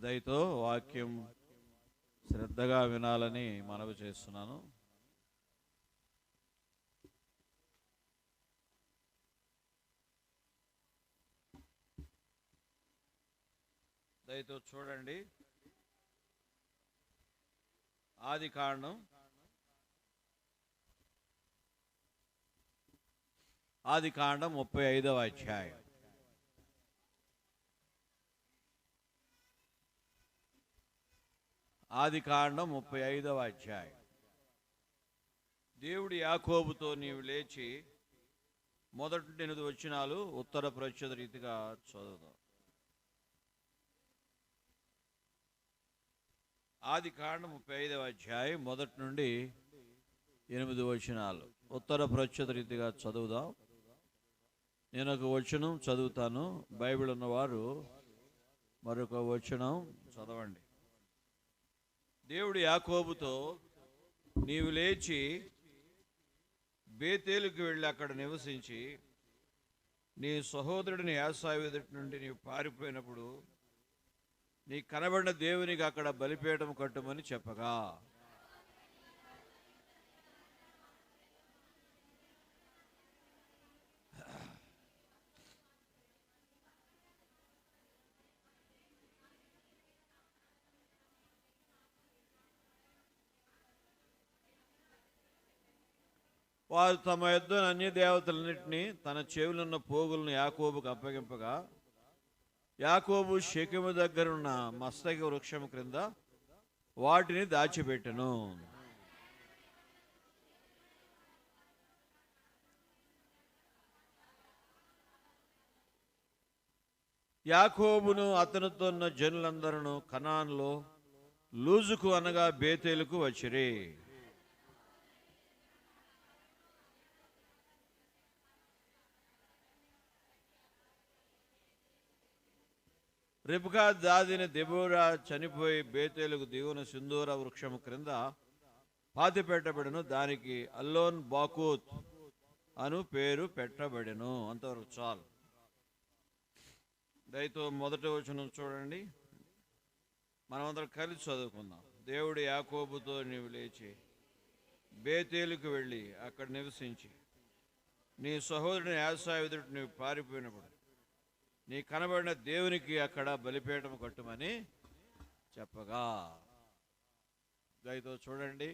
దయతో వాక్యం శ్రద్ధగా వినాలని మనవి చేస్తున్నాను. దయతో చూడండి. ఆదికాండం 35వ అధ్యాయం. ఆదికాండం 35వ అధ్యాయం. దేవుడు యాకోబుతో నీవు లేచి మొదటి 8 వచనాలు ఉత్తర ప్రత్యుత రీతిగా చదువుదాం. ఆదికాండం 35వ అధ్యాయం మొదటి నుండి 8 వచనాలు ఉత్తర ప్రత్యుత రీతిగా చదువుదాం. నేను ఒక వచనం చదువుతాను, బైబిల్ ఉన్నవారు మరొక వచనం చదవండి. దేవుడు యాకోబుతో నీవు లేచి బేతేలుకు వెళ్ళి అక్కడ నివసించి నీ సహోదరుడిని ఏశావు ఎదుటి నుండి నీవు పారిపోయినప్పుడు నీ కనబడిన దేవునికి అక్కడ బలిపీఠం కట్టుమని చెప్పగా, వారు తమ యొద్ద అన్య దేవతలన్నింటినీ తన చెవులున్న పోగులను యాకోబుకు అప్పగింపగా, యాకోబు షెకెము దగ్గరున్న మస్తకి వృక్షం క్రింద వాటిని దాచిపెట్టెను. యాకోబును అతనితో ఉన్న జనులందరూ కనాన్లో లూజుకు అనగా బేతేలుకు వచ్చిరి. రిబ్కా దాదిన దెబోరా చనిపోయి బేతేలుకు దిగున సింధూర వృక్షము క్రింద పాతిపెట్టబడెను. దానికి అల్లోన్ బాకూత్ అను పేరు పెట్టబడెను. అంతవరకు చాలు. దయతో మొదటి వచనం చూడండి, మనమందరం కలిసి చదువుకుందాం. దేవుడు యాకోబుతో నీవు లేచి బేతేలుకు వెళ్ళి అక్కడ నివసించి నీ సహోదరుని ఏశావు ఎదుట నీవు పారిపోయినప్పుడు నీ కనబడిన దేవునికి అక్కడ బలిపీఠం కట్టుమని చెప్పగా. దయతో చూడండి,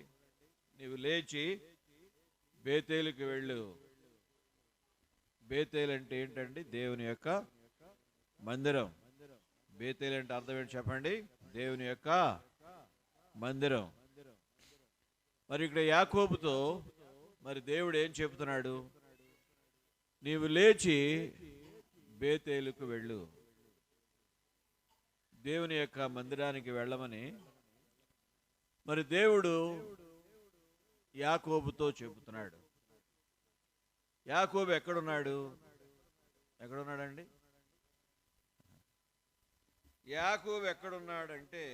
నీవు లేచి బేతేలుకి వెళ్ళు. బేతేలు అంటే ఏంటండి? దేవుని యొక్క మందిరం. బేతేలు అంటే అర్థం ఏంటి చెప్పండి? దేవుని యొక్క మందిరం. మరి ఇక్కడ యాకోబుతో మరి దేవుడు ఏం చెబుతున్నాడు? నీవు లేచి బేతేలుకు వెళ్ళు, దేవుని యొక్క మందిరానికి వెళ్ళమని మరి దేవుడు యాకోబుతో చెబుతున్నాడు. యాకోబు ఎక్కడున్నాడు? ఎక్కడున్నాడండి? యాకోబు ఎక్కడున్నాడంటే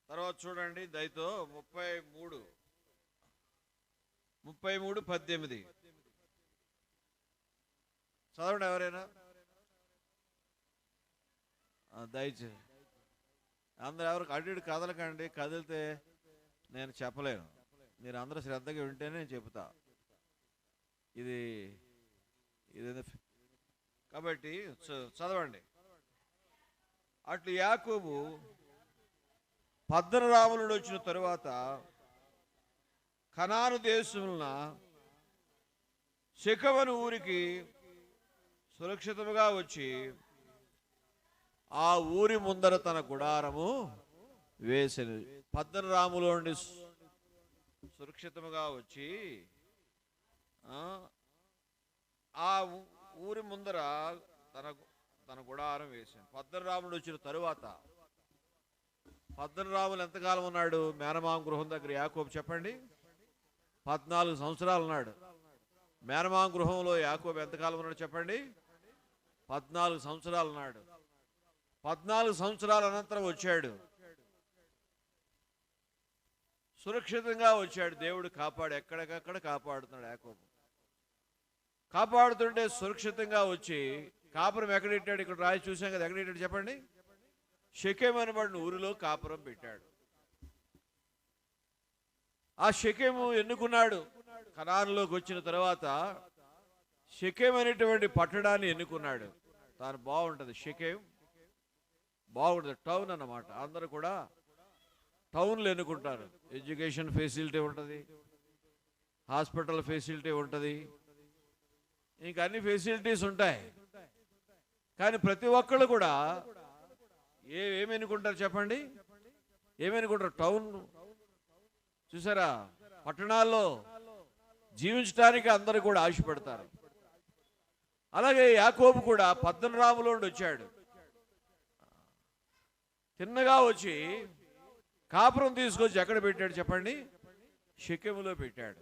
తర్వాత చూడండి దయతో 33:18 చదవండి ఎవరైనా. దయచేసి అందరు ఎవరికి అడ్డు కదలకండి, కదిలితే నేను చెప్పలేను. మీరు అందరూ శ్రద్ధగా వింటేనే నేను చెబుతా. ఇది కాబట్టి చదవండి. అట్లు యాకోబు పద్దనరాములుడు వచ్చిన తరువాత కనాను దేశమున షెకెము ఊరికి సురక్షితముగా వచ్చి ఆ ఊరి ముందర తన గుడారము వేసింది. పద్దనరాములో నుండి సురక్షితముగా వచ్చి ఆ ఊరి ముందర తన గుడారం వేసింది. పద్దనరాముడు వచ్చిన తరువాత, పద్దనరాములు ఎంతకాలం ఉన్నాడు మేనమామ గృహం దగ్గర? యాకోబు చెప్పండి. 14 సంవత్సరాలు ఉన్నాడు. మేనమామ గృహంలో యాకోబు ఎంతకాలం ఉన్నాడు చెప్పండి? 14 సంవత్సరాలు ఉన్నాడు. 14 సంవత్సరాల అనంతరం వచ్చాడు. సురక్షితంగా వచ్చాడు. దేవుడు ఎక్కడికక్కడ కాపాడుతున్నాడు. యాకోబు కాపాడుతుంటే సురక్షితంగా వచ్చి కాపురం ఎక్కడెట్టాడు? ఇక్కడ రాయి చూసాం కదా, ఎక్కడెట్టాడు చెప్పండి? షెకెము అనబడిన ఊరిలో కాపురం పెట్టాడు. ఆ షెకెము ఎన్నుకున్నాడు. కనానులోకి వచ్చిన తర్వాత షెకెము అనేటువంటి పట్టణాన్ని ఎన్నుకున్నాడు. తాను బాగుంటుంది, షెకెము బాగుంటుంది, టౌన్ అన్నమాట. అందరూ కూడా టౌన్లు ఎన్నుకుంటారు. ఎడ్యుకేషన్ ఫెసిలిటీ ఉంటుంది, హాస్పిటల్ ఫెసిలిటీ ఉంటుంది, ఇంకా అన్ని ఫెసిలిటీస్ ఉంటాయి. కానీ ప్రతి ఒక్కళ్ళు కూడా ఏమి ఎన్నుకుంటారు చెప్పండి? ఏమనుకుంటారు? టౌన్. చూసారా, పట్టణాల్లో జీవించడానికి అందరూ కూడా ఆశపడతారు. అలాగే యాకోబు కూడా పద్దనరాములో నుండి వచ్చాడు. చిన్నగా వచ్చి కాపురం తీసుకొచ్చి ఎక్కడ పెట్టాడు చెప్పండి? షెకెములో పెట్టాడు.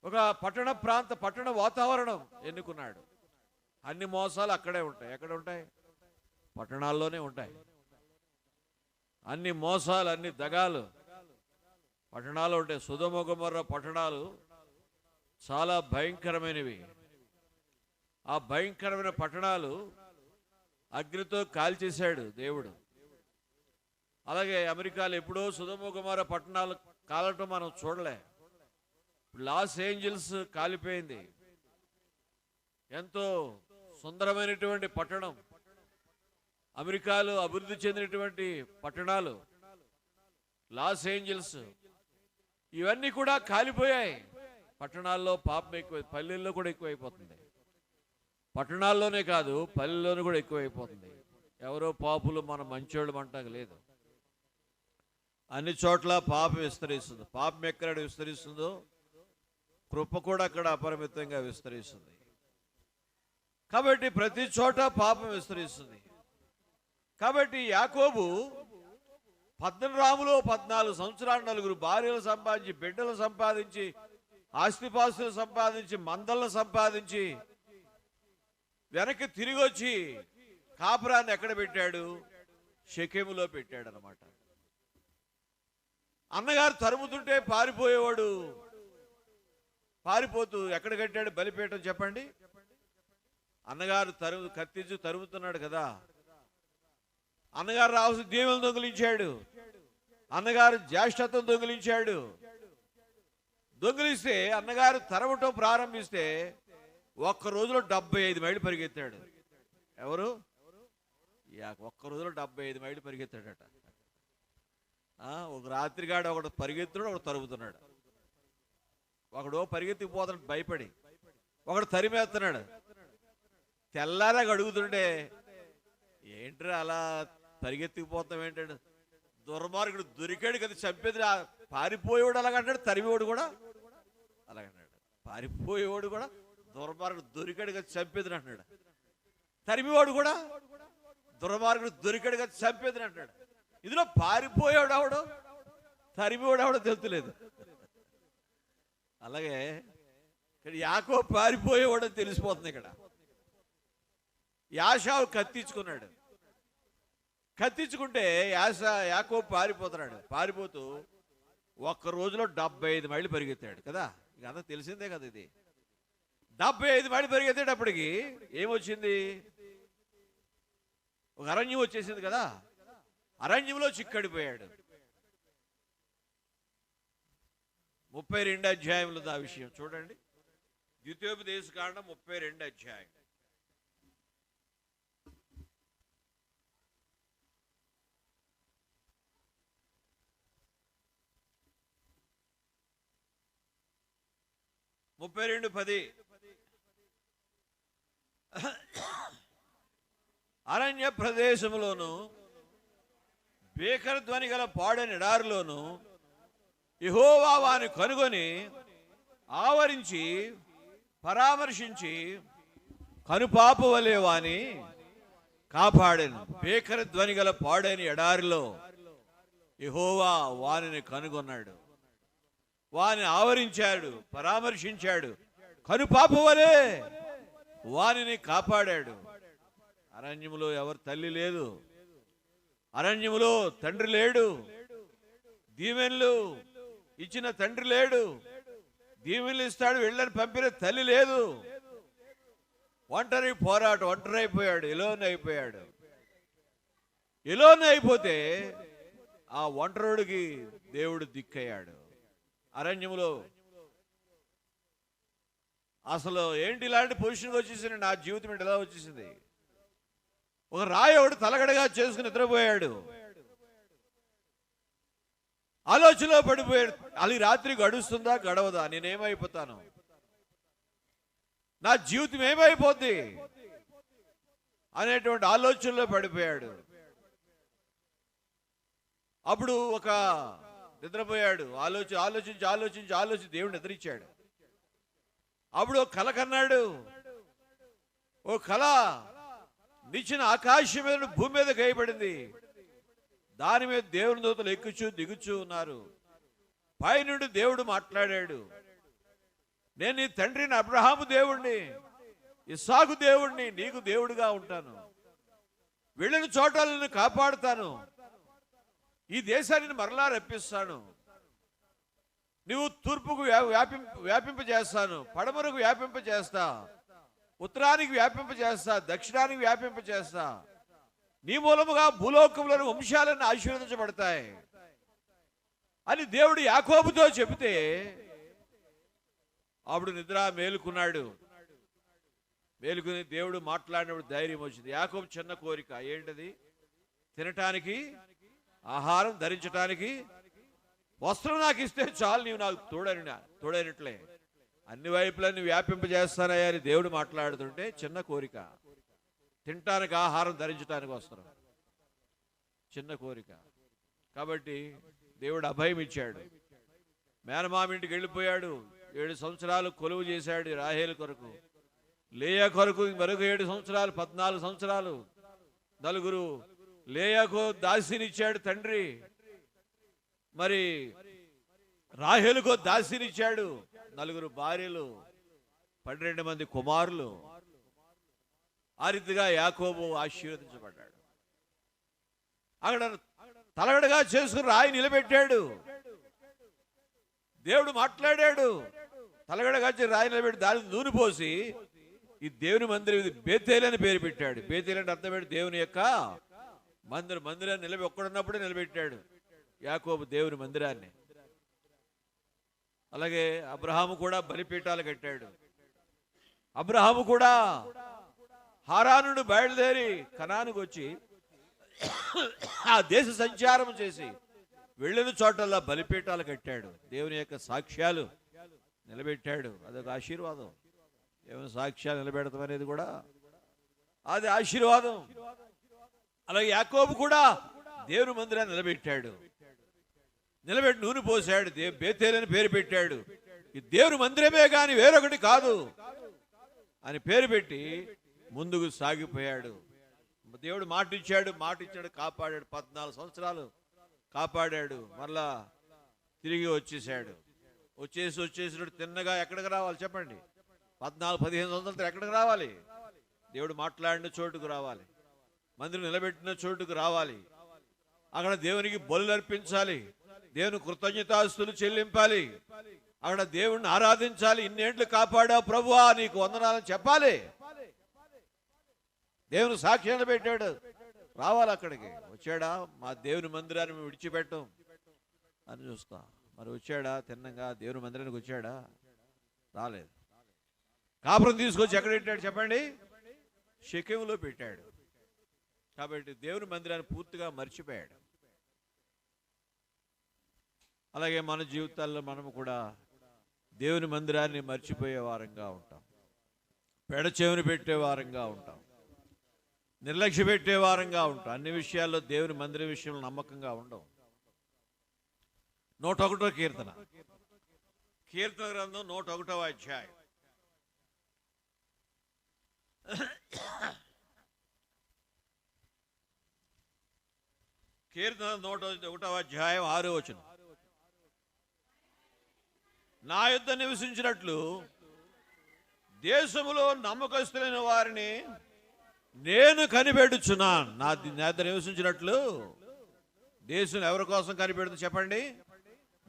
ఒక పట్టణ వాతావరణం ఎన్నుకున్నాడు. అన్ని మోసాలు అక్కడే ఉంటాయి. ఎక్కడ ఉంటాయి? పట్టణాల్లోనే ఉంటాయి. అన్ని మోసాలు, అన్ని దగాలు పట్టణాలు ఉంటాయి. సొదొమ గొమొర్రా పట్టణాలు చాలా భయంకరమైనవి. ఆ భయంకరమైన పట్టణాలు అగ్నితో కాల్చేశాడు దేవుడు. అలాగే అమెరికాలో ఎప్పుడో సొదొమ గొమొర్రా పట్టణాలు కాలటం మనం చూడలే. లాస్ ఏంజల్స్ కాలిపోయింది. ఎంతో సుందరమైనటువంటి పట్టణం. అమెరికాలో అభివృద్ధి చెందినటువంటి పట్టణాలు లాస్ ఏంజల్స్, ఇవన్నీ కూడా కాలిపోయాయి. పట్టణాల్లో పాపం ఎక్కువ, పల్లెల్లో కూడా ఎక్కువైపోతుంది. పట్టణాల్లోనే కాదు, పల్లెల్లోనూ కూడా ఎక్కువైపోతుంది. ఎవరో పాపులు మన మంచోళ్ళు అంటాక లేదు. అన్ని చోట్ల పాపం విస్తరిస్తుంది. పాపం ఎక్కడ విస్తరిస్తుందో కృప కూడా అక్కడ అపరిమితంగా విస్తరిస్తుంది. కాబట్టి ప్రతి చోట పాపం విస్తరిస్తుంది. కాబట్టి యాకోబు పద్దనరాములో 14 సంవత్సరాలు 4 భార్యలు సంపాదించి, బిడ్డలు సంపాదించి, ఆస్తిపాస్తులు సంపాదించి, మందలను సంపాదించి వెనక్కి తిరిగి వచ్చి కాపురాన్ని ఎక్కడ పెట్టాడు? షెకెములో పెట్టాడు అన్నమాట. అన్నగారు తరుముతుంటే పారిపోయేవాడు. పారిపోతూ ఎక్కడ కట్టాడు బలిపీఠం చెప్పండి? అన్నగారు కత్తించి తరుముతున్నాడు కదా, అన్నగారు రావాల్సిన దీవెనలు దొంగిలించాడు. అన్నగారు జ్యేష్ఠత్వం దొంగిలించాడు. దొంగిలిస్తే అన్నగారు తరవటం ప్రారంభిస్తే ఒక్క రోజులో 75 మైళ్ళు పరిగెత్తాడు. ఎవరు? ఒక్క రోజులో 75 మైళ్ళు పరిగెత్తాడట. ఒక రాత్రిగాడు ఒకడు పరిగెత్తున్నాడు, ఒకడు తరుగుతున్నాడు. ఒకడు పరిగెత్తిపోతున్నాడు భయపడి, ఒకడు తరిమేస్తున్నాడు. తెల్లారాగా అడుగుతుంటే, ఏంట్రా అలా పరిగెత్తిపోతాం ఏంటాడు? దుర్మార్గుడు దొరికాడు కదా, చంపేది. పారిపోయేవాడు అలాగంటాడు, తరిమేవాడు కూడా అలాగన్నాడు. పారిపోయేవాడు కూడా దుర్మార్గుడు దొరికాడు కదా చంపేది అంటున్నాడు. తరిమేవాడు కూడా దుర్మార్గుడు దొరికాడు కదా చంపేది అంటాడు. ఇందులో పారిపోయేవాడు ఆవిడ, తరిమేవాడు ఆవిడ తెలుతులేదు. అలాగే ఇక్కడ యాకోబు పారిపోయేవాడని తెలిసిపోతుంది. ఇక్కడ యాషావు కత్తించుకున్నాడు. కత్తించుకుంటే యాకోబు పారిపోతున్నాడు. పారిపోతూ ఒక్క రోజులో 75 మైళ్ళు పరిగెత్తాడు కదా. ఇక అంతా తెలిసిందే కదా. ఇది 75 మైళ్ళు పరిగెత్తేటప్పటికి ఏమొచ్చింది? ఒక అరణ్యం వచ్చేసింది కదా. అరణ్యంలో చిక్కడిపోయాడు. 32 అధ్యాయంలో ఆ విషయం చూడండి. ద్వితీయోపదేశకాండం 32 అధ్యాయం. అరణ్య ప్రదేశంలోను భీకర ధ్వని గల పాడని ఎడారిలోను యెహోవా వాని కనుగొని ఆవరించి పరామర్శించి కనుపాప వలె వాని కాపాడెను. భీకర ధ్వని గల పాడని ఎడారిలో యెహోవా వానిని కనుగొన్నాడు, వాని ఆవరించాడు, పరామర్శించాడు, కనుపాప వలె వానిని కాపాడాడు. అరణ్యములో ఎవరు తల్లి లేదు, అరణ్యములో తండ్రి లేడు, దీవెనలు ఇచ్చిన తండ్రి లేడు, దీవెనలు ఇస్తాడు వెళ్ళని పంపిన తల్లి లేదు. ఒంటరి పోరాటం, ఒంటరి అయిపోయాడు, ఎలోన్ అయిపోయాడు. ఎలోన్ అయిపోతే ఆ ఒంటరుడికి దేవుడు దిక్కయ్యాడు. అరణ్యములో అసలు ఏంటి ఇలాంటి పొజిషన్కి వచ్చేసింది, నా జీవితం ఏంటి ఎలా వచ్చేసింది? ఒక రాయోడు తలగడగా చేసుకుని నిద్రపోయాడు, ఆలోచనలో పడిపోయాడు. అది రాత్రి గడుస్తుందా గడవదా, నేనేమైపోతాను, నా జీవితం ఏమైపోద్ది అనేటువంటి ఆలోచనలో పడిపోయాడు. అప్పుడు ఒక నిద్రపోయాడు, ఆలోచించి దేవుడు నిద్రించాడు. అప్పుడు ఒక కల కన్నాడు. ఓ కళ నిచ్చిన ఆకాశం మీద భూమి మీద గయపడింది, దాని మీద దేవుని దూతలు ఎక్కుచూ దిగుచూ ఉన్నారు. పైనుండి దేవుడు మాట్లాడాడు, నేను నీ తండ్రిని అబ్రహాము దేవుణ్ణి, ఇస్సాకు దేవుణ్ణి, నీకు దేవుడిగా ఉంటాను. వెళ్ళిన చోట నిన్ను కాపాడుతాను, ఈ దేశాన్ని మరలా రప్పిస్తాను. నువ్వు తూర్పుకు వ్యాపింపజేస్తాను, పడమరకు వ్యాపింపజేస్తా, ఉత్తరానికి వ్యాపింపజేస్తా, దక్షిణానికి వ్యాపింపజేస్తా. నీ మూలముగా భూలోకములను వంశాలను ఆశీర్వదించబడతాయి అని దేవుడు యాకోబుతో చెబితే అప్పుడు నిద్ర మేలుకున్నాడు. మేలుకుని దేవుడు మాట్లాడినప్పుడు ధైర్యం వచ్చింది. యాకోబు చిన్న కోరిక ఏంటది? తినటానికి, ఆహారం ధరించటానికి, వస్త్రం నాకు ఇస్తే చాలు, నీవు నాకు తోడైనట్లే, అన్ని వైపులన్నీ వ్యాపింపజేస్తానయ్యా అని దేవుడు మాట్లాడుతుంటే చిన్న కోరిక. తినటానికి ఆహారం, ధరించడానికి వస్త్రం, చిన్న కోరిక. కాబట్టి దేవుడు అభయం ఇచ్చాడు. మేనమామింటికి వెళ్ళిపోయాడు. 7 సంవత్సరాలు కొలువు చేశాడు రాహేలు కొరకు. లేయా కొరకు మరొక 7 సంవత్సరాలు, 14 సంవత్సరాలు. 4 లేయాకు దాసినిచ్చాడు తండ్రి. మరి రాహేలుకో దాసినిచ్చాడు. 4 భార్యలు, 12 మంది కుమారులు. ఆ రీతిగా యాకోబు ఆశీర్వదించబడ్డాడు. అక్కడ తలగడగా చేసుకుని రాయి నిలబెట్టాడు. దేవుడు మాట్లాడాడు. తలగడగా రాయి నిలబెట్టి దాని నూనె పోసి ఈ దేవుని మందిరం, ఇది బేతేలు అని పేరు పెట్టాడు. బేతేలు అంటే అర్థం పెట్టి దేవుని యొక్క మందిరాన్ని ఒక్కడున్నప్పుడే నిలబెట్టాడు యాకోబు దేవుని మందిరాన్ని. అలాగే అబ్రహాము కూడా బలిపీఠాలు కట్టాడు. అబ్రహాము కూడా హారాను బయలుదేరి కనానుకు వచ్చి ఆ దేశ సంచారం చేసి వెళ్ళిన చోటల్లా బలిపీఠాలు కట్టాడు. దేవుని యొక్క సాక్ష్యాలు నిలబెట్టాడు. అదొక ఆశీర్వాదం. దేవుని సాక్ష్యాలు నిలబెడతాం అనేది కూడా అది ఆశీర్వాదం. అలాగే యాకోబు కూడా దేవుని మందిరాన్ని నిలబెట్టాడు. నిలబెట్టి నూనె పోసాడు. బేతేలని పేరు పెట్టాడు. ఈ దేవుని మందిరమే కానీ వేరొకటి కాదు అని పేరు పెట్టి ముందుకు సాగిపోయాడు. దేవుడు మాట ఇచ్చాడు, కాపాడాడు. 14 సంవత్సరాలు కాపాడాడు. మరలా తిరిగి వచ్చేసాడు. వచ్చేసినట్టు తిన్నగా ఎక్కడికి రావాలి చెప్పండి? 14-15 సంవత్సరాలతో ఎక్కడికి రావాలి? దేవుడు మాట్లాడిన చోటుకు రావాలి. మందిరం నిలబెట్టిన చోటుకు రావాలి. అక్కడ దేవునికి బలులు అర్పించాలి. దేవుని కృతజ్ఞతాస్తులు చెల్లింపాలి. అక్కడ దేవుణ్ణి ఆరాధించాలి. ఇన్నేంట్లు కాపాడా ప్రభువా, నీకు వందనాలని చెప్పాలి. దేవుని సాక్ష్యాలు పెట్టాడు. రావాలి అక్కడికి. వచ్చాడా? మా దేవుని మందిరాన్ని మేము విడిచిపెట్టం అని చూస్తా. మరి వచ్చాడా? తిన్నంగా దేవుని మందిరానికి వచ్చాడా? రాలేదు. కాపురం తీసుకొచ్చి ఎక్కడ పెట్టాడు చెప్పండి? షెకెములో పెట్టాడు. కాబట్టి దేవుని మందిరాన్ని పూర్తిగా మర్చిపోయాడు. అలాగే మన జీవితాల్లో మనము కూడా దేవుని మందిరాన్ని మర్చిపోయే వారంగా ఉంటాం. పెడచెవిని పెట్టే వారంగా ఉంటాం. నిర్లక్ష్య పెట్టే వారంగా ఉంటాం. అన్ని విషయాల్లో దేవుని మందిరం విషయంలో నమ్మకంగా ఉండవు. 101వ కీర్తన గ్రంథం 101వ అధ్యాయం. కీర్తన 101వ అధ్యాయం 6వ వచనం. నా యొద్ద నివసించినట్లు దేశములో నమ్మకస్తులైన వారిని నేను కనిపెట్టుచున్నాను. నా యొద్ద నివసించినట్లు దేశం ఎవరి కోసం కనిపెడుతుంది చెప్పండి?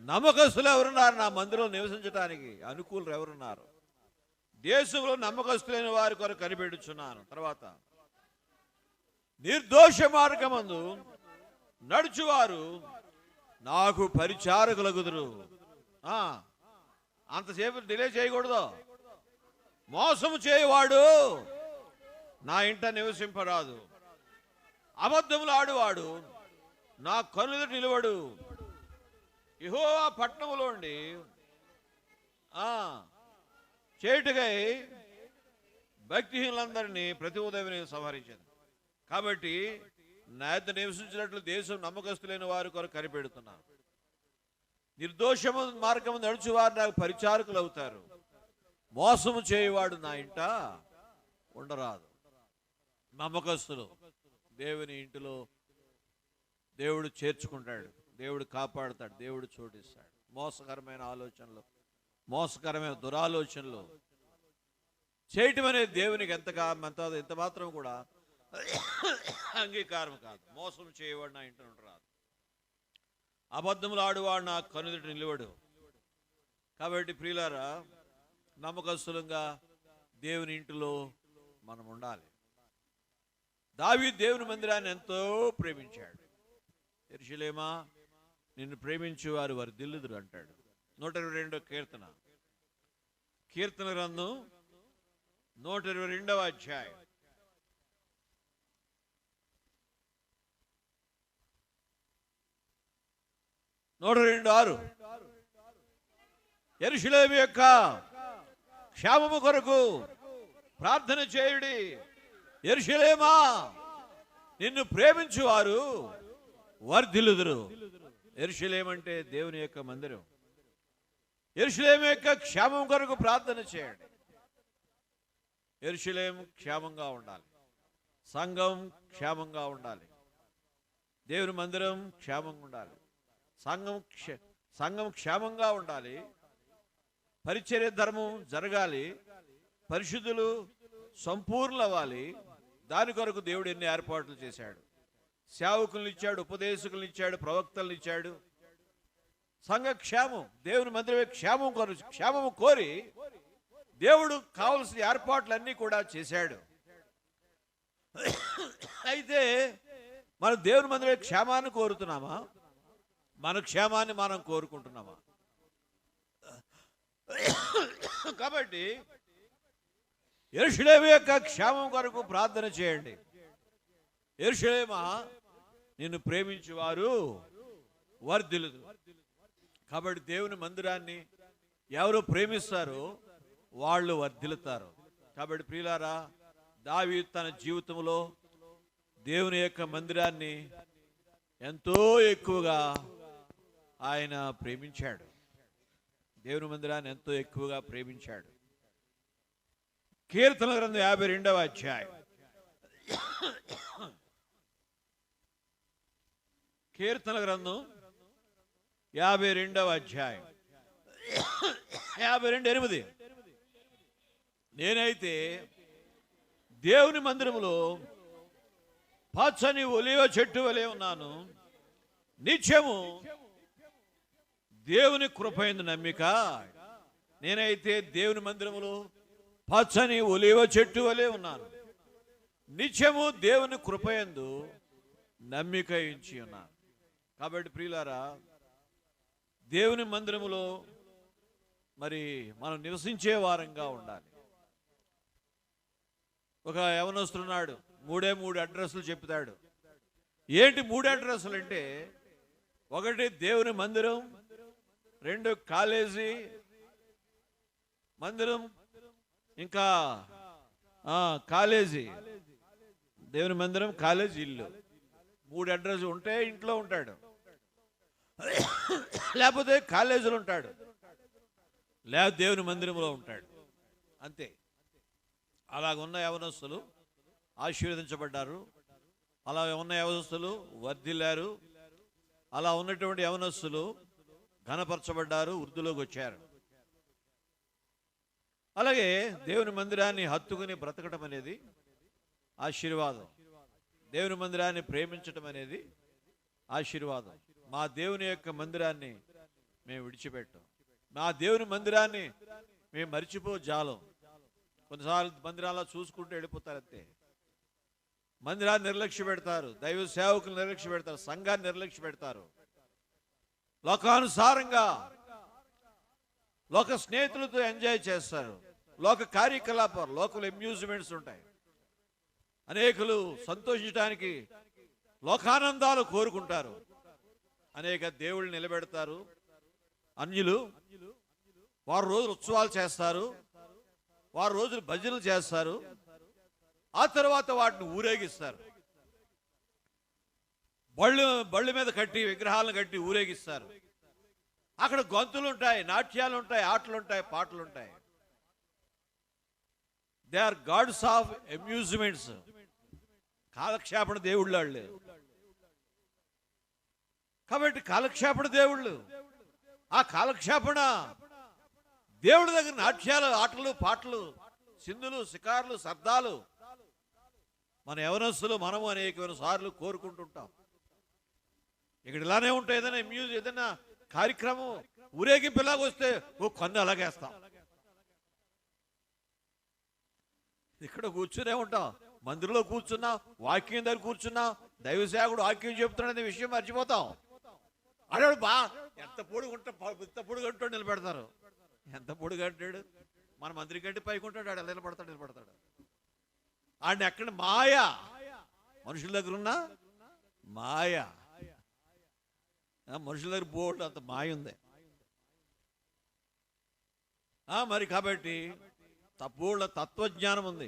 నమ్మకస్తులు ఎవరున్నారు? నా మందిరంలో నివసించడానికి అనుకూలు ఎవరున్నారు? దేశంలో నమ్మకస్తులైన వారి కొరకు కనిపెట్టుచున్నాను. తర్వాత నిర్దోష మార్గమందు నడుచువారు నాకు పరిచారకులగుదురు. అంతసేపు డిలే చేయకూడదు. మోసము చేయవాడు నా ఇంట నివసింపరాదు. అబద్ధములు ఆడువాడు నా కనుల నిలవడు. యెహోవా పట్టణములోండి చేటుకై భక్తిహీనులందరినీ ప్రతి ఉదయం నేను సంహరించాను. కాబట్టి నా యొద్ద నివసించినట్లు దేశం నమ్మకస్తులైన వారి కొరకు కనిపెడుతున్నాను. నిర్దోషము మార్గము నడుచువారు నాకు పరిచారకులు అవుతారు. మోసము చేయవాడు నా ఇంట ఉండరాదు. నమ్మకస్తులు దేవుని ఇంటిలో దేవుడు చేర్చుకుంటాడు, దేవుడు కాపాడుతాడు, దేవుడు చోటిస్తాడు. మోసకరమైన ఆలోచనలు, మోసకరమైన దురాలోచనలు చేయటం అనేది దేవునికి ఎంత మాత్రం కూడా అంగీకారం కాదు. మోసం చేయవాడు నా ఇంట ఉండరాదు. అబద్ధములు ఆడువాడు నా కనుదిటి నిలవడు. కాబట్టి ప్రియులారా, నమ్మకస్తులంగా దేవుని ఇంటిలో మనం ఉండాలి. దావీదు దేవుని మందిరాన్ని ఎంతో ప్రేమించాడు. యెరూషలేమా, నిన్ను ప్రేమించు వారు వర్ధిల్లుదురు అంటాడు. 122వ కీర్తన గ్రంథం 122వ అధ్యాయం 122:6 యెరూషలేము యొక్క క్షేమము కొరకు ప్రార్థన చేయుడి. యెరూషలేమా, నిన్ను ప్రేమించువారు వర్ధిల్లుదురు. యెరూషలేము అంటే దేవుని యొక్క మందిరం. యెరూషలేము యొక్క క్షేమం కొరకు ప్రార్థన చేయండి. యెరూషలేము క్షేమంగా ఉండాలి, సంఘం క్షేమంగా ఉండాలి, దేవుని మందిరం క్షేమంగా ఉండాలి, సంఘం క్షేమంగా ఉండాలి, పరిచర్య ధర్మం జరగాలి, పరిశుద్ధులు సంపూర్ణ అవ్వాలి. దాని కొరకు దేవుడు ఎన్ని ఏర్పాట్లు చేశాడు. సేవకులను ఇచ్చాడు, ఉపదేశకులను ఇచ్చాడు, ప్రవక్తలను ఇచ్చాడు. సంఘ క్షేమం, దేవుని మందిరమే క్షేమము కోరి దేవుడు కావలసిన ఏర్పాట్లన్నీ కూడా చేశాడు. అయితే మనం దేవుని మందిరమే క్షేమాన్ని కోరుతున్నామా? మన క్షేమాన్ని మనం కోరుకుంటున్నామా? కాబట్టి యెరూషలేము యొక్క క్షేమం కొరకు ప్రార్థన చేయండి. యెరూషలేమా, నిన్ను ప్రేమించువారు వర్ధిల్లుదురు. కాబట్టి దేవుని మందిరాన్ని ఎవరు ప్రేమిస్తారో వాళ్ళు వర్ధిల్లుతారు. కాబట్టి ప్రియులారా, దావీదు తన జీవితంలో దేవుని యొక్క మందిరాన్ని ఎంతో ఎక్కువగా ఆయన ప్రేమించాడు. దేవుని మందిరాన్ని ఎంతో ఎక్కువగా ప్రేమించాడు. కీర్తన గ్రంథం 52వ అధ్యాయం కీర్తన గ్రంథం 52వ అధ్యాయం 52:8 నేనైతే దేవుని మందిరములో పచ్చని ఒలీవ చెట్టు వలె ఉన్నాను. నిత్యము దేవుని కృపయందు నమ్మిక. నేనైతే దేవుని మందిరములో పచ్చని ఒలీవ చెట్టు వలె ఉన్నాను. నిత్యము దేవుని కృపయందు నమ్మిక ఉంచి ఉన్నాను. కాబట్టి ప్రియులారా, దేవుని మందిరములో మరి మనం నివసించే వారంగా ఉండాలి. ఒక యవనస్తుడున్నాడు, 3 అడ్రస్లు చెప్తాడు. ఏంటి 3 అడ్రస్లు అంటే, 1 దేవుని మందిరం, 2 కాలేజీ మందిరం, ఇంకా కాలేజీ, దేవుని మందిరం, కాలేజీ, ఇల్లు. 3 అడ్రస్ ఉంటే ఇంట్లో ఉంటాడు, లేకపోతే కాలేజీలో ఉంటాడు, లేకపోతే దేవుని మందిరంలో ఉంటాడు. అంతే. అలాగున్న యవనస్తులు ఆశీర్వదించబడ్డారు. అలా ఉన్న యవనస్తులు వర్ధిల్లారు. అలా ఉన్నటువంటి యవనస్తులు ఘనపరచబడ్డారు, వృద్ధిలోకి వచ్చారు. అలాగే దేవుని మందిరాన్ని హత్తుకుని బ్రతకటం అనేది ఆశీర్వాదం. దేవుని మందిరాన్ని ప్రేమించటం అనేది ఆశీర్వాదం. మా దేవుని యొక్క మందిరాన్ని మేము విడిచిపెట్టాం. మా దేవుని మందిరాన్ని మేము మరిచిపో జాలం. కొన్నిసార్లు మందిరాల్లో చూసుకుంటూ వెళ్ళిపోతారు అంతే. మందిరాన్ని నిర్లక్ష్య పెడతారు, దైవ సేవకులు నిర్లక్ష్య పెడతారు, సంఘాన్ని నిర్లక్ష్య పెడతారు. లోకానుసారంగా లోక స్నేహితులతో ఎంజాయ్ చేస్తారు. లోక కార్యకలాపాలు, లోకల్ అమ్యూజ్మెంట్స్ ఉంటాయి. అనేకులు సంతోషించడానికి లోకానందాలు కోరుకుంటారు. అనేక దేవుళ్ళు నిలబెడతారు. అన్యులు వారు రోజులు ఉత్సవాలు చేస్తారు, వారు రోజులు భజనలు చేస్తారు. ఆ తర్వాత వాటిని ఊరేగిస్తారు. బళ్ళు మీద కట్టి, విగ్రహాలను కట్టి ఊరేగిస్తారు. అక్కడ గొంతులు ఉంటాయి, నాట్యాలు ఉంటాయి, ఆటలు ఉంటాయి, పాటలు ఉంటాయి. They are gods of amusements. కాలక్షేపణ దేవుళ్ళు వాళ్ళు. కాబట్టి కాలక్షేపణ దేవుళ్ళు. ఆ కాలక్షేపణ దేవుడి దగ్గర నాట్యాలు, ఆటలు, పాటలు, సింధులు, శికారులు, సర్దాలు మన యవనస్తులు మనము అనేకమైన సార్లు కోరుకుంటుంటాం. ఇక్కడ ఇలానే ఉంటాయి. ఏదైనా కార్యక్రమం ఊరేగింపులాగా వస్తే ఓ కన్ను అలాగేస్తాం. ఇక్కడ కూర్చునే ఉంటాం. మందిరంలో కూర్చున్నా, వాక్యం దగ్గర కూర్చున్నా, దైవసేవకుడు వాక్యం చెబుతున్నాడనే విషయం మర్చిపోతాం. అడవాడు ఎంత పొడుగుంటాడు నిలబెడతారు. ఎంత పొడుగంటాడు? మన మంత్రి కంటే పైకుంటాడు. ఆడు నిలబడతాడు. ఆడిని ఎక్కడ మాయ, మనుషుల దగ్గర ఉన్నా మాయ. మనుషుల దగ్గర బోర్డు అంత మాయ ఉంది. మరి కాబట్టి బోళ్ళ తత్వజ్ఞానం ఉంది,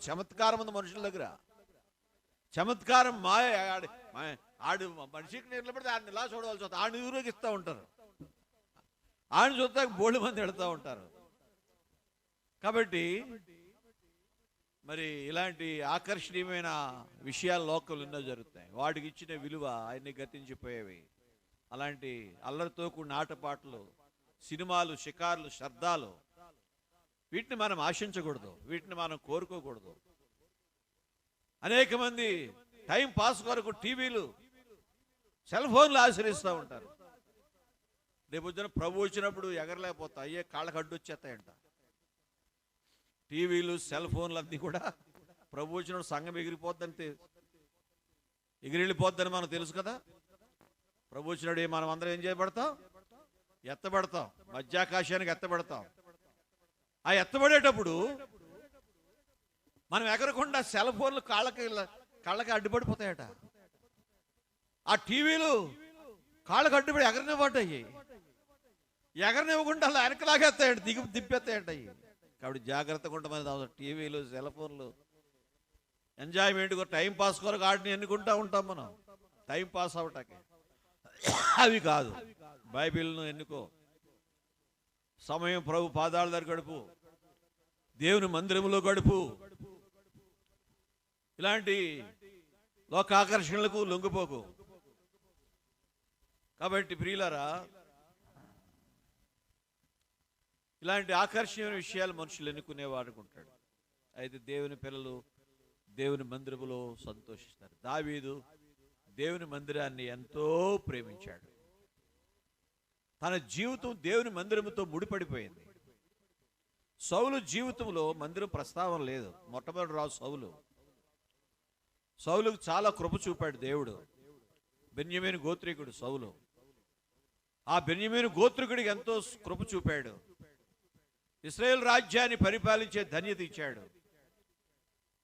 చమత్కారం ఉంది మనుషుల దగ్గర. చమత్కారం మాయ. ఆడు మనిషికి నిలబడితే ఆడిని ఇలా చూడవలసి వస్తుంది. ఆడిని ఊరేగిస్తూ ఉంటారు. ఆడిని చూస్తే బోళ్ళు మంది ఎడుతూ ఉంటారు. కాబట్టి మరి ఇలాంటి ఆకర్షణీయమైన విషయాలు లోకల్ ఎన్నో జరుగుతాయి. వాటికి ఇచ్చిన విలువ ఆయన్ని గతించిపోయేవి. అలాంటి అల్లరితో కూడిన ఆటపాటలు, సినిమాలు, షికార్లు, శబ్దాలు, వీటిని మనం ఆశించకూడదు, వీటిని మనం కోరుకోకూడదు. అనేక మంది టైం పాస్ కొరకు టీవీలు, సెల్ ఫోన్లు ఆశ్రయిస్తూ ఉంటారు. రేపు వచ్చిన ప్రభు వచ్చినప్పుడు ఎగరలేకపోతా, అయ్యే కాళ్ళకు అడ్డు వచ్చేస్తాయంట. టీవీలు, సెల్ ఫోన్లు అన్నీ కూడా ప్రభు వచ్చినప్పుడు సంఘం ఎగిరిపోద్దని మనకు తెలుసు కదా. ప్రభు వచ్చినప్పుడు మనం అందరం ఏం చేయబడతాం? ఎత్తబడతాం. మధ్యాకాశానికి ఎత్తబడతాం. ఆ ఎత్తబడేటప్పుడు మనం ఎగరకుండా సెల్ ఫోన్లు కాళ్ళకి అడ్డుపడిపోతాయట. ఆ టీవీలు కాళ్ళకు అడ్డుపడి ఎగరనివ్వటాయి. ఎగరనివ్వకుండా అలా వెనకలాగేస్తాయంట, దింపేస్తాయంట అవి. కాబట్టి జాగ్రత్తగా ఉంటామని అవసరం. టీవీలు, సెల్ ఫోన్లు ఎంజాయ్మెంట్ టైం పాస్ కొరకు ఆడిని ఎన్నుకుంటూ ఉంటాం మనం, టైం పాస్ అవటానికి. అవి కాదు. బైబిల్ను ఎన్నుకో. సమయం ప్రభు పాదాల దగ్గర గడుపు, దేవుని మందిరంలో గడుపు. ఇలాంటి లోకాకర్షణలకు లొంగిపోకు. కాబట్టి ప్రియులారా, ఇలాంటి ఆకర్షణీయమైన విషయాలు మనుషులు ఎన్నుకునేవాడు ఉంటాడు. అయితే దేవుని పిల్లలు దేవుని మందిరములో సంతోషిస్తారు. దావీదు దేవుని మందిరాన్ని ఎంతో ప్రేమించాడు. తన జీవితం దేవుని మందిరముతో ముడిపడిపోయింది. సౌలు జీవితంలో మందిరం ప్రస్తావన లేదు. మొట్టమొదటి రాజు సౌలుకు చాలా కృప చూపాడు దేవుడు. బెన్యమీను గోత్రికుడు సౌలు. ఆ బెన్యమీను గోత్రికుడికి ఎంతో కృప చూపాడు. ఇశ్రాయేలు రాజ్యాన్ని పరిపాలించే ధన్యత ఇచ్చాడు.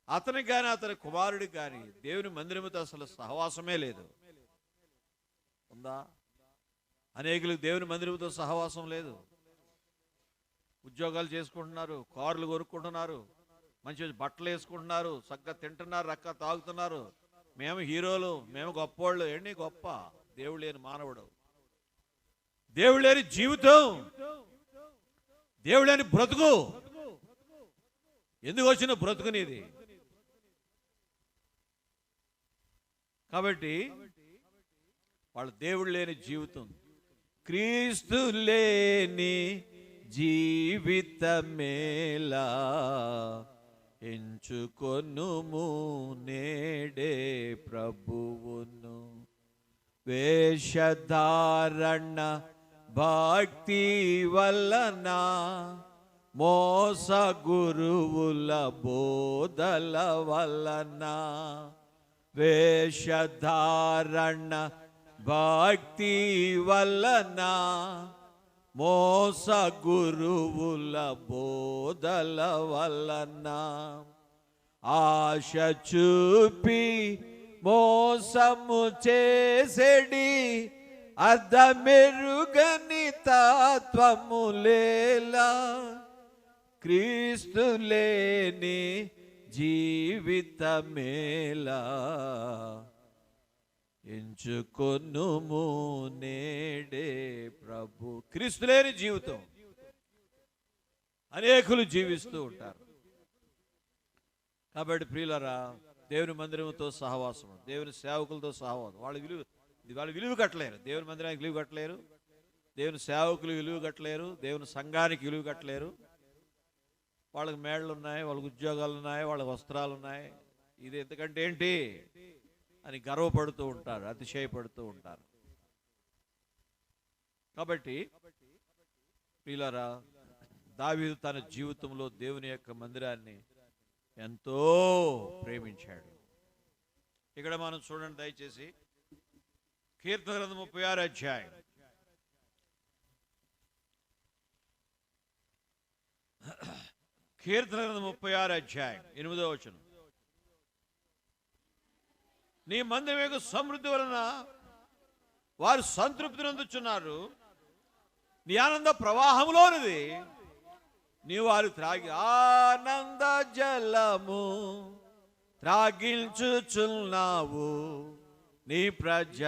అతనికి కానీ అతని కుమారుడికి కానీ దేవుని మందిరముతో అసలు సహవాసమే లేదు. ఉందా? అనేకులకు దేవుని మందిరముతో సహవాసం లేదు. ఉద్యోగాలు చేసుకుంటున్నారు, కార్లు కొనుక్కుంటున్నారు, మంచి బట్టలు వేసుకుంటున్నారు, చక్కగా తింటున్నారు, రక్క తాగుతున్నారు. మేము హీరోలు, మేము గొప్పవాళ్ళు. ఏంటి గొప్ప? దేవుడు లేని మానవుడు, దేవుడు లేని జీవితం, దేవుడు లేని బ్రతుకు. ఎందుకు వచ్చిన బ్రతుకు నీది? కాబట్టి వాళ్ళు దేవుడు లేని జీవితం, క్రీస్తు లేని జీవితమేలా ఎంచుకొనుము నేడే ప్రభువును. వేషధారణ భక్తి వలన మోస గురువుల బోధల వలన వేషధారణ భక్తి వలన మోస గురువుల బోధల వలన ఆశ చూపి మోసము చేసెడి అద్దమెరుగని తత్వములేలా క్రీస్తు లేని జీవితమేలా ఎంచుకొనుము నేడే ప్రభు. క్రీస్తు లేని జీవితం అనేకులు జీవిస్తూ ఉంటారు. కాబట్టి ప్రియులరా, దేవుని మందిరంతో సహవాసం, దేవుని సేవకులతో సహవాసం. వాళ్ళు విలువ కట్టలేరు, దేవుని మందిరానికి విలువ కట్టలేరు, దేవుని సేవకులు విలువ కట్టలేరు, దేవుని సంఘానికి విలువ కట్టలేరు. వాళ్ళకి మేడలు ఉన్నాయి, వాళ్ళకి ఉద్యోగాలు ఉన్నాయి, వాళ్ళకి వస్త్రాలు ఉన్నాయి. ఇది ఎందుకంటే ఏంటి అని గర్వపడుతూ ఉంటారు, అతిశయపడుతూ ఉంటారు. కాబట్టి ప్రియులారా, దావీదు తన జీవితంలో దేవుని యొక్క మందిరాన్ని ఎంతో ప్రేమించాడు. ఇక్కడ మనం చూడండి దయచేసి, కీర్తన గ్రంథం 36 అధ్యాయం. కీర్తన గ్రంథం 36 అధ్యాయం 8వ వచనం. నీ మందిరం యొక్క సమృద్ధి వలన వారు సంతృప్తి నందుచున్నారు. నీ ఆనంద ప్రవాహంలోనిది నీ వారు త్రాగి ఆనంద జలము త్రాగించుచున్నావు నీ ప్రజలందరికీ.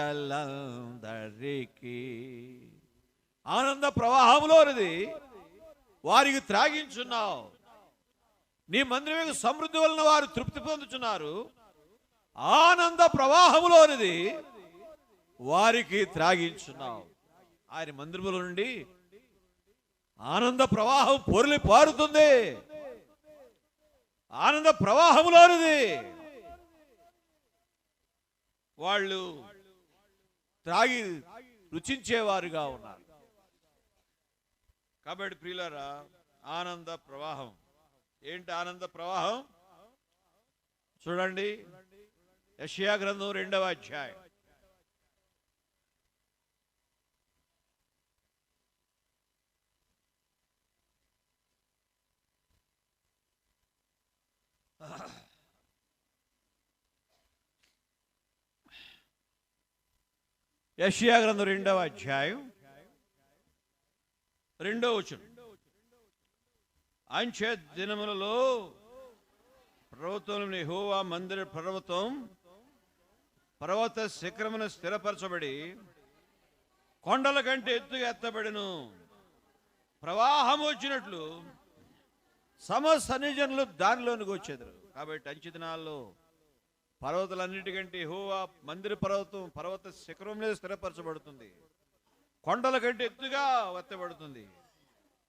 ఆనంద ప్రవాహంలోనిది వారికి త్రాగించున్నావు. నీ మందిరం యొక్క సమృద్ధి వలన వారు తృప్తి పొందుచున్నారు. ఆనంద ప్రవాహంలోనిది వారికి త్రాగించున్నావు. ఆయన మందిరముల నుండి ఆనంద ప్రవాహం పొర్లి పారుతుంది. ఆనంద ప్రవాహంలోనిది వాళ్ళు త్రాగి రుచించేవారుగా ఉన్నారు. కాబట్టి ప్రియులారా, ఆనంద ప్రవాహం ఏంటి? ఆనంద ప్రవాహం చూడండి, యెషయా గ్రంథం 2వ అధ్యాయం. యెషయా గ్రంథం 2వ అధ్యాయం 2వ వచనం. అంచె దినములలో పర్వతంలోని యెహోవా మందిర పర్వత శిఖరమున స్థిరపరచబడి కొండల కంటే ఎత్తుగా ఎత్తబడిను. ప్రవాహం వచ్చినట్లు సమస్త అన్యజనులు దానిలోనికి వచ్చేదారు. కాబట్టి అంచె దినాల్లో పర్వతాలన్నిటికంటే యెహోవా మందిర పర్వత శిఖరం మీద స్థిరపరచబడుతుంది. కొండల కంటే ఎత్తుగా ఎత్తబడుతుంది.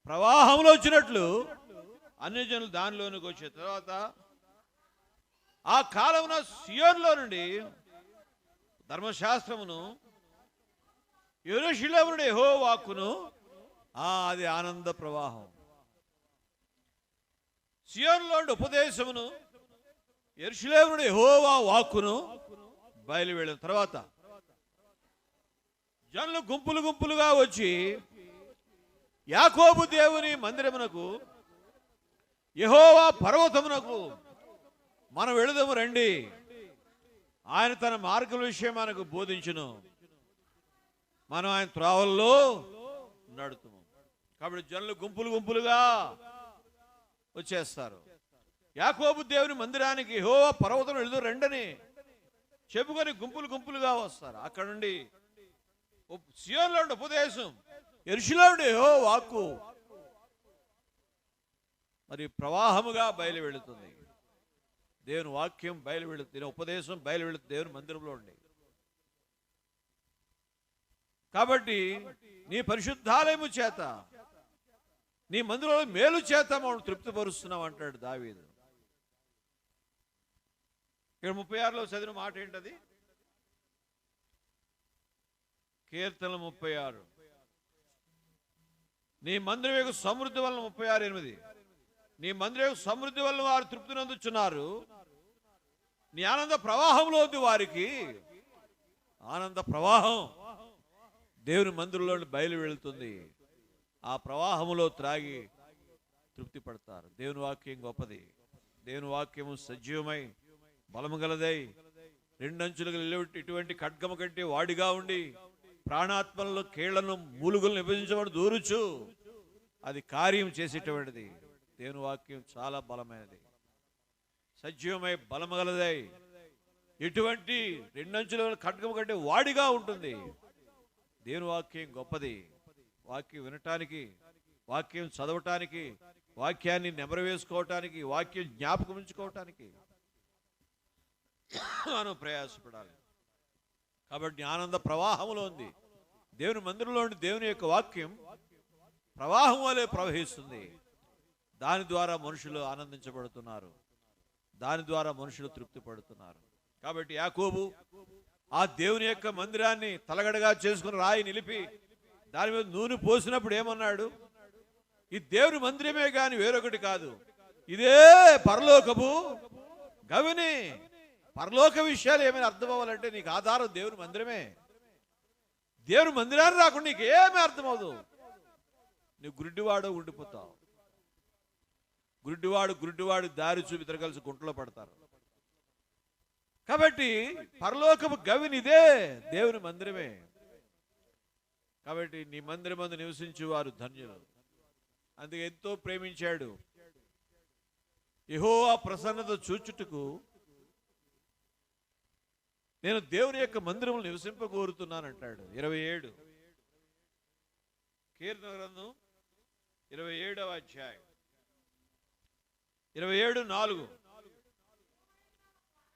ప్రవాహంలో వచ్చినట్లు అన్యజనులు దానిలోనికి వచ్చే తర్వాత ఆ కాలమున సియోనులో నుండి ధర్మశాస్త్రమును, యెరూషలేము నుండి యెహోవా వాక్కును, అది ఆనంద ప్రవాహం. సియోనులో నుండి ఉపదేశమును, యెరూషలేము నుండి యెహోవా వాక్కును బయలువెళ్ళిన తర్వాత జనులు గుంపులు గుంపులుగా వచ్చి యాకోబు దేవుని మందిరమునకు, యెహోవా పర్వతమునకు మనం వెళుదాము రండి, ఆయన తన మార్గం విషయం మనకు బోధించును, మనం ఆయన త్రోవల్లో నడుతుము. కాబట్టి జనులు గుంపులు గుంపులుగా వచ్చేస్తారు. యాకోబు దేవుని మందిరానికి యెహోవా పర్వతం వెళుదు రండని చెప్పుకొని గుంపులు గుంపులుగా వస్తారు. అక్కడ నుండి సియోనులో ఉండే ఉపదేశం, యెరూషలేములో ఉండే యెహోవా వాక్కు మరి ప్రవాహముగా బయలు వెళుతుంది. దేవుని వాక్యం బయలు వెళుతుంది, ఉపదేశం బయలు వెళుతుంది దేవుని మందిరంలో ఉండి. కాబట్టి నీ పరిశుద్ధాలయము చేత, నీ మందిరంలో మేలు చేత మనం తృప్తిపరుస్తున్నాం అంటాడు దావీదు. ఇక్కడ 36లో చదివిన మాట ఏంటది? కీర్తన 36 నీ మందిరం యొక్క సమృద్ధి వలన 36:8 నీ మందిరం యొక్క సమృద్ధి వలన వారు తృప్తి నందుచున్నారు. నీ ఆనంద ప్రవాహంలో ఉంది వారికి ఆనంద ప్రవాహం దేవుని మందిరంలో బయలు వెళుతుంది. ఆ ప్రవాహములో త్రాగి తృప్తి పడతారు. దేవుని వాక్యం గొప్పది. దేవుని వాక్యము సజీవమై బలము గలదై రెండంచులు ఇటువంటి ఖడ్గము కంటే వాడిగా ఉండి ప్రాణాత్మలలో కీళ్లను మూలుగులను విభజించబడి దూరుచు అది కార్యం చేసేటువంటిది. దేవుని వాక్యం చాలా బలమైనది, సజీవమై బలము గలదై ఎటువంటి రెండంచుల ఖడ్గము కంటే వాడిగా ఉంటుంది. దేవుని వాక్యం గొప్పది. వాక్యం వినటానికి, వాక్యం చదవటానికి, వాక్యాన్ని నెమరవేసుకోవటానికి, వాక్యం జ్ఞాపకం ఉంచుకోవటానికి మనం ప్రయాసపడాలి. కాబట్టి ఆనంద ప్రవాహంలో ఉంది. దేవుని మందిరంలో ఉండి దేవుని యొక్క వాక్యం ప్రవాహం వలె ప్రవహిస్తుంది. దాని ద్వారా మనుషులు ఆనందించబడుతున్నారు, దాని ద్వారా మనుషులు తృప్తి పడుతున్నారు. కాబట్టి యాకోబు ఆ దేవుని యొక్క మందిరాన్ని తలగడగా చేసుకుని రాయి నిలిపి దాని మీద నూనె పోసినప్పుడు ఏమన్నాడు? ఈ దేవుని మందిరమే కాని వేరొకటి కాదు, ఇదే పరలోకపు గవిని. పరలోక విషయాలు ఏమైనా అర్థం అవ్వాలంటే నీకు ఆధారం దేవుని మందిరమే. దేవుని మందిరాన్ని రాకుండా నీకు ఏమీ అర్థమవుదు. నువ్వు గుడ్డివాడు ఉండిపోతావు. గుడ్డివాడు దారి చూపి ఇద్దరు కలిసి గుంటలో పడతారు. కాబట్టి పరలోకపు గవిని ఇదే దేవుని మందిరమే. కాబట్టి నీ మందిరమందు నివసించు వారు ధన్యులు. అందుకే ఎంతో ప్రేమించాడు. యెహోవా ప్రసన్నత చూచుటకు నేను దేవుని యొక్క మందిరములు నివసింపగోరుతున్నానంటాడు. 27 కీర్తన గ్రంథం 27వ అధ్యాయం 27:4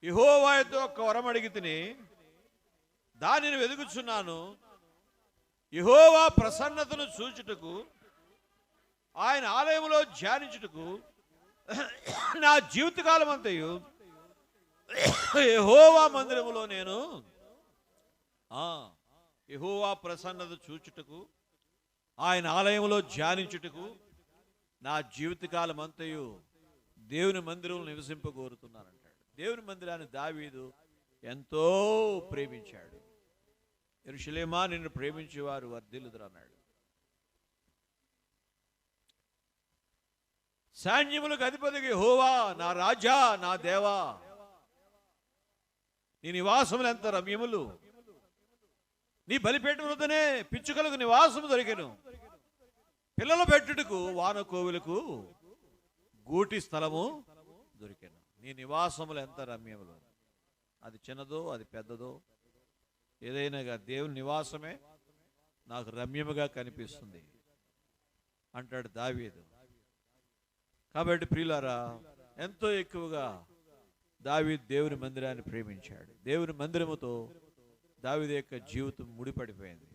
యెహోవాతో ఒక్క వరం అడిగి తిని దానిని వెదుగుచున్నాను. యెహోవా ప్రసన్నతను చూచుటకు ఆయన ఆలయంలో ధ్యానించుటకు నా జీవితకాలం అంతయు యెహోవా మందిరములో నేను యెహోవా ప్రసన్నత చూచుటకు ఆయన ఆలయంలో ధ్యానించుటకు నా జీవితకాలం అంతయు దేవుని మందిరంలో నివసింపగోరుతున్నానంటాడు. దేవుని మందిరాన్ని దావీదు ఎంతో ప్రేమించాడు. యెరూషలేమా నిన్ను ప్రేమించేవారు వర్ధిల్లుదురు అన్నాడు. సైన్యములకు అధిపతికి యెహోవా నా రాజా నా దేవా, నీ నివాసములు ఎంత రమ్యములు. నీ బలిపేట వద్దనే పిచ్చుకలకు నివాసము దొరికెను. పిల్లల పెట్టుటకు వానకోవులకు గూటి స్థలము దొరికెను. నీ నివాసములు ఎంత రమ్యములు. అది చిన్నదో అది పెద్దదో ఏదైనా దేవుని నివాసమే నాకు రమ్యముగా కనిపిస్తుంది అంటాడు దావీదు. కాబట్టి ప్రియులారా, ఎంతో ఎక్కువగా దావీదు దేవుని మందిరాన్ని ప్రేమించాడు. దేవుని మందిరముతో దావీదు యొక్క జీవితం ముడిపడిపోయింది.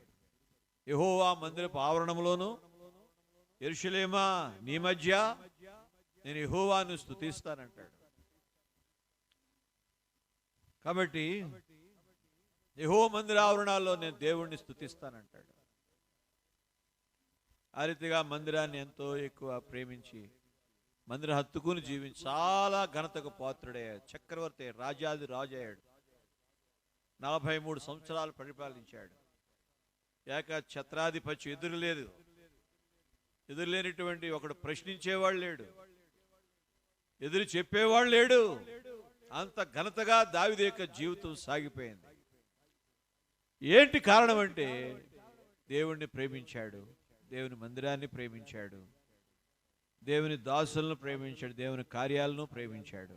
యెహోవా మందిరపు ఆవరణంలోను యెరూషలేమా నీ మధ్య నేను యెహోవాను స్తుతిస్తానంటాడు. కాబట్టి యెహోవా మందిర ఆవరణాల్లో నేను దేవుణ్ణి స్తుతిస్తానంటాడు. ఆ రీతిగా మందిరాన్ని ఎంతో ఎక్కువ ప్రేమించి మందిర హత్తుకుని జీవించి చాలా ఘనతకు పాత్రుడయ్యాడు. చక్రవర్తి రాజాది రాజు అయ్యాడు. 43 సంవత్సరాలు పరిపాలించాడు. ఏక ఛత్రాధిపత్యం ఎదురులేనిటువంటి ఒకడు ప్రశ్నించేవాడు లేడు, ఎదురు చెప్పేవాడు లేడు. అంత ఘనతగా దావీదు యొక్క జీవితం సాగిపోయింది. ఏంటి కారణం అంటే దేవుణ్ణి ప్రేమించాడు, దేవుని మందిరాన్ని ప్రేమించాడు, దేవుని దాసులను ప్రేమించాడు, దేవుని కార్యాలను ప్రేమించాడు.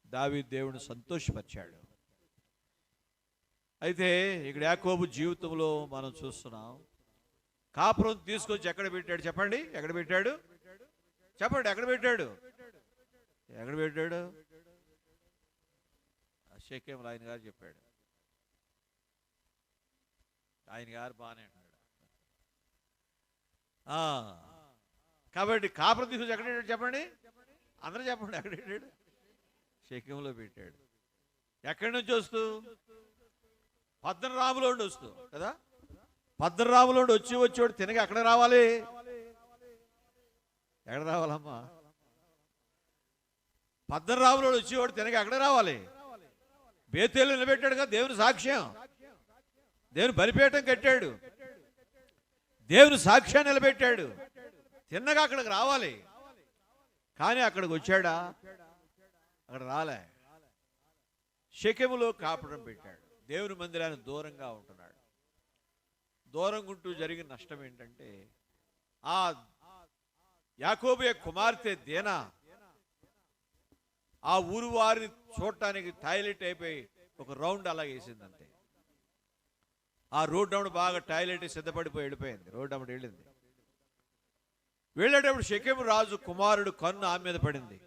దావీదు దేవుని సంతోషపరిచాడు. అయితే ఇక్కడ యాకోబు జీవితంలో మనం చూస్తున్నాం. కాపురం తీసుకొచ్చి ఎక్కడ పెట్టాడు చెప్పండి? ఎక్కడ పెట్టాడు చెప్పండి? ఎక్కడ పెట్టాడు? షేకెంలో ఆయన గారు చెప్పాడు. ఆయన గారు బాగానే అన్నాడు. కాబట్టి కాపురం తీసుకొచ్చి ఎక్కడ పెట్టాడు చెప్పండి? అందరూ చెప్పండి. ఎక్కడ పెట్టాడు? షేకెంలో పెట్టాడు. ఎక్కడి నుంచి వస్తూ? పద్దనరాములో వస్తూ కదా. పద్దనరాములో వచ్చేవాడు తినగా ఎక్కడ రావాలి? ఎక్కడ రావాలమ్మా? పద్మరాములు వచ్చేవాడు తినక ఎక్కడ రావాలి? బేతేలు నిలబెట్టాడు కదా, దేవుని సాక్ష్యం. దేవుని బలిపీఠం కట్టాడు, దేవుని సాక్ష్యాన్ని నిలబెట్టాడు. తిన్నగా అక్కడికి రావాలి. కానీ అక్కడికి వచ్చాడా? అక్కడ రాలే. షెకెములో కాపురం పెట్టాడు. దేవుని మందిరానికి దూరంగా ఉంటున్నాడు. దూరంగా ఉంటూ జరిగిన నష్టం ఏంటంటే, ఆ యాకోబు యొక్క కుమార్తె దీనా ఆ ఊరు వారిని చూడటానికి టాయిలెట్ అయిపోయి ఒక రౌండ్ అలా వేసింది అంతే. ఆ రోడ్డు అమ్మడు బాగా టాయిలెట్ సిద్ధపడిపోయి వెళ్ళిపోయింది. రోడ్డు అమ్మడు వెళ్ళింది. వెళ్ళేటప్పుడు షెకెము రాజు కుమారుడు కన్ను ఆమె మీద పడింది.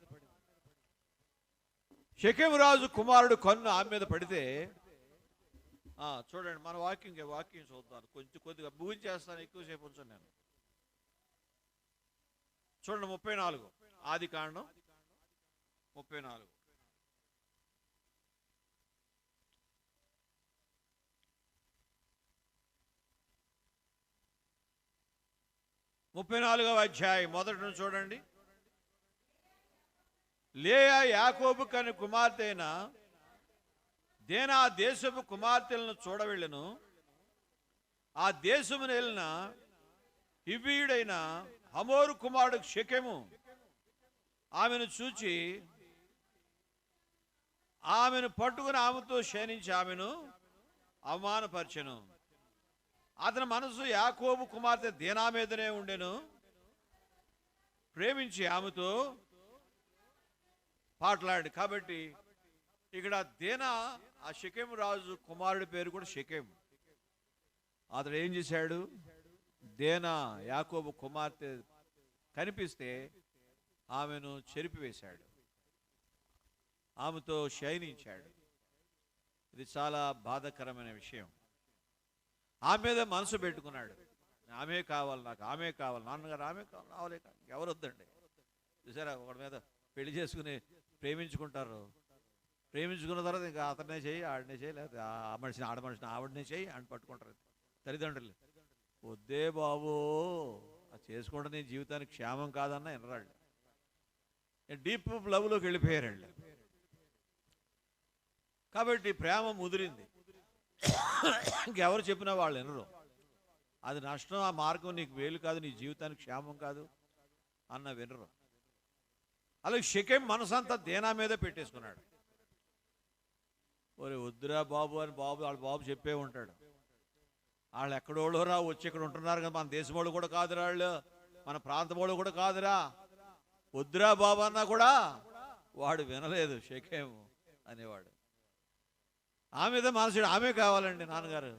షెకెము రాజు కుమారుడు కన్ను ఆమె మీద పడితే, చూడండి మన వాకింగ్ చూద్దాం. కొద్దిగా ముగించేస్తాను, ఎక్కువసేపు ఉంచాను నేను. చూడండి 34 ఆది కాండం 34. అధ్యాయం మొదటి నుంచి చూడండి. లేయా యాకోబు కని కుమార్తె అయిన దీనా ఆ దేశపు కుమార్తెలను చూడవెళ్ళను. ఆ దేశమును వెళ్ళిన హివ్వీయుడైన హమోరు కుమారుడు షెకెము ఆమెను చూచి ఆమెను పట్టుకుని ఆమెతో శయనించి ఆమెను అవమానపరచెను. అతని మనసు యాకోబు కుమార్తె దీనా మీదనే ఉండెను. ప్రేమించి ఆమెతో పాటలాడి. కాబట్టి ఇక్కడ దీనా ఆ షెకెము రాజు కుమారుడి పేరు కూడా షెకెము. అతడు ఏం చేశాడు? దీనా యాకోబు కుమార్తె కనిపిస్తే ఆమెను చెరిపివేశాడు, ఆమెతో శయనించాడు. ఇది చాలా బాధాకరమైన విషయం. ఆమె మీద మనసు పెట్టుకున్నాడు. ఆమె కావాలి, నాకు ఆమె కావాలి, నాన్నగారు ఆమె కావాలి, రావలే కాదు, ఎవరు వద్దండి. చూసారా, ఒకటి మీద పెళ్లి చేసుకుని ప్రేమించుకుంటారు. ప్రేమించుకున్న తర్వాత ఇంకా అతనే చేయి, ఆడనే చేయి, లేకపోతే ఆ మనిషిని ఆడ మనిషిని ఆవిడనే చేయి అని పట్టుకుంటారు తల్లిదండ్రులు. వద్దే బాబు, అది చేసుకుంటే నీ జీవితానికి క్షేమం కాదన్న ఎనరాళ్ళు. డీప్ లవ్లోకి వెళ్ళిపోయారండి. కాబట్టి ప్రేమ ముదిరింది. ఇంకెవరు చెప్పినా వాళ్ళు వినరు. అది నష్టం, ఆ మార్గం నీకు వేలు కాదు, నీ జీవితానికి క్షేమం కాదు అన్న వినరు. అలాగే షెకెం మనసంతా దీనా మీద పెట్టేసుకున్నాడు. ఒరే వద్దురా బాబు అని వాళ్ళ బాబు చెప్పే ఉంటాడు. వాళ్ళు ఎక్కడోళ్ళోరా వచ్చి ఇక్కడ ఉంటున్నారు కదా, మన దేశం వాళ్ళు కూడా కాదురా, వాళ్ళు మన ప్రాంతం వాళ్ళు కూడా కాదురా, వద్దురా బాబు అన్నా కూడా వాడు వినలేదు. షెకెము అనేవాడు. ఆమె మీద మనసుడు, ఆమె కావాలండి నాన్నగారు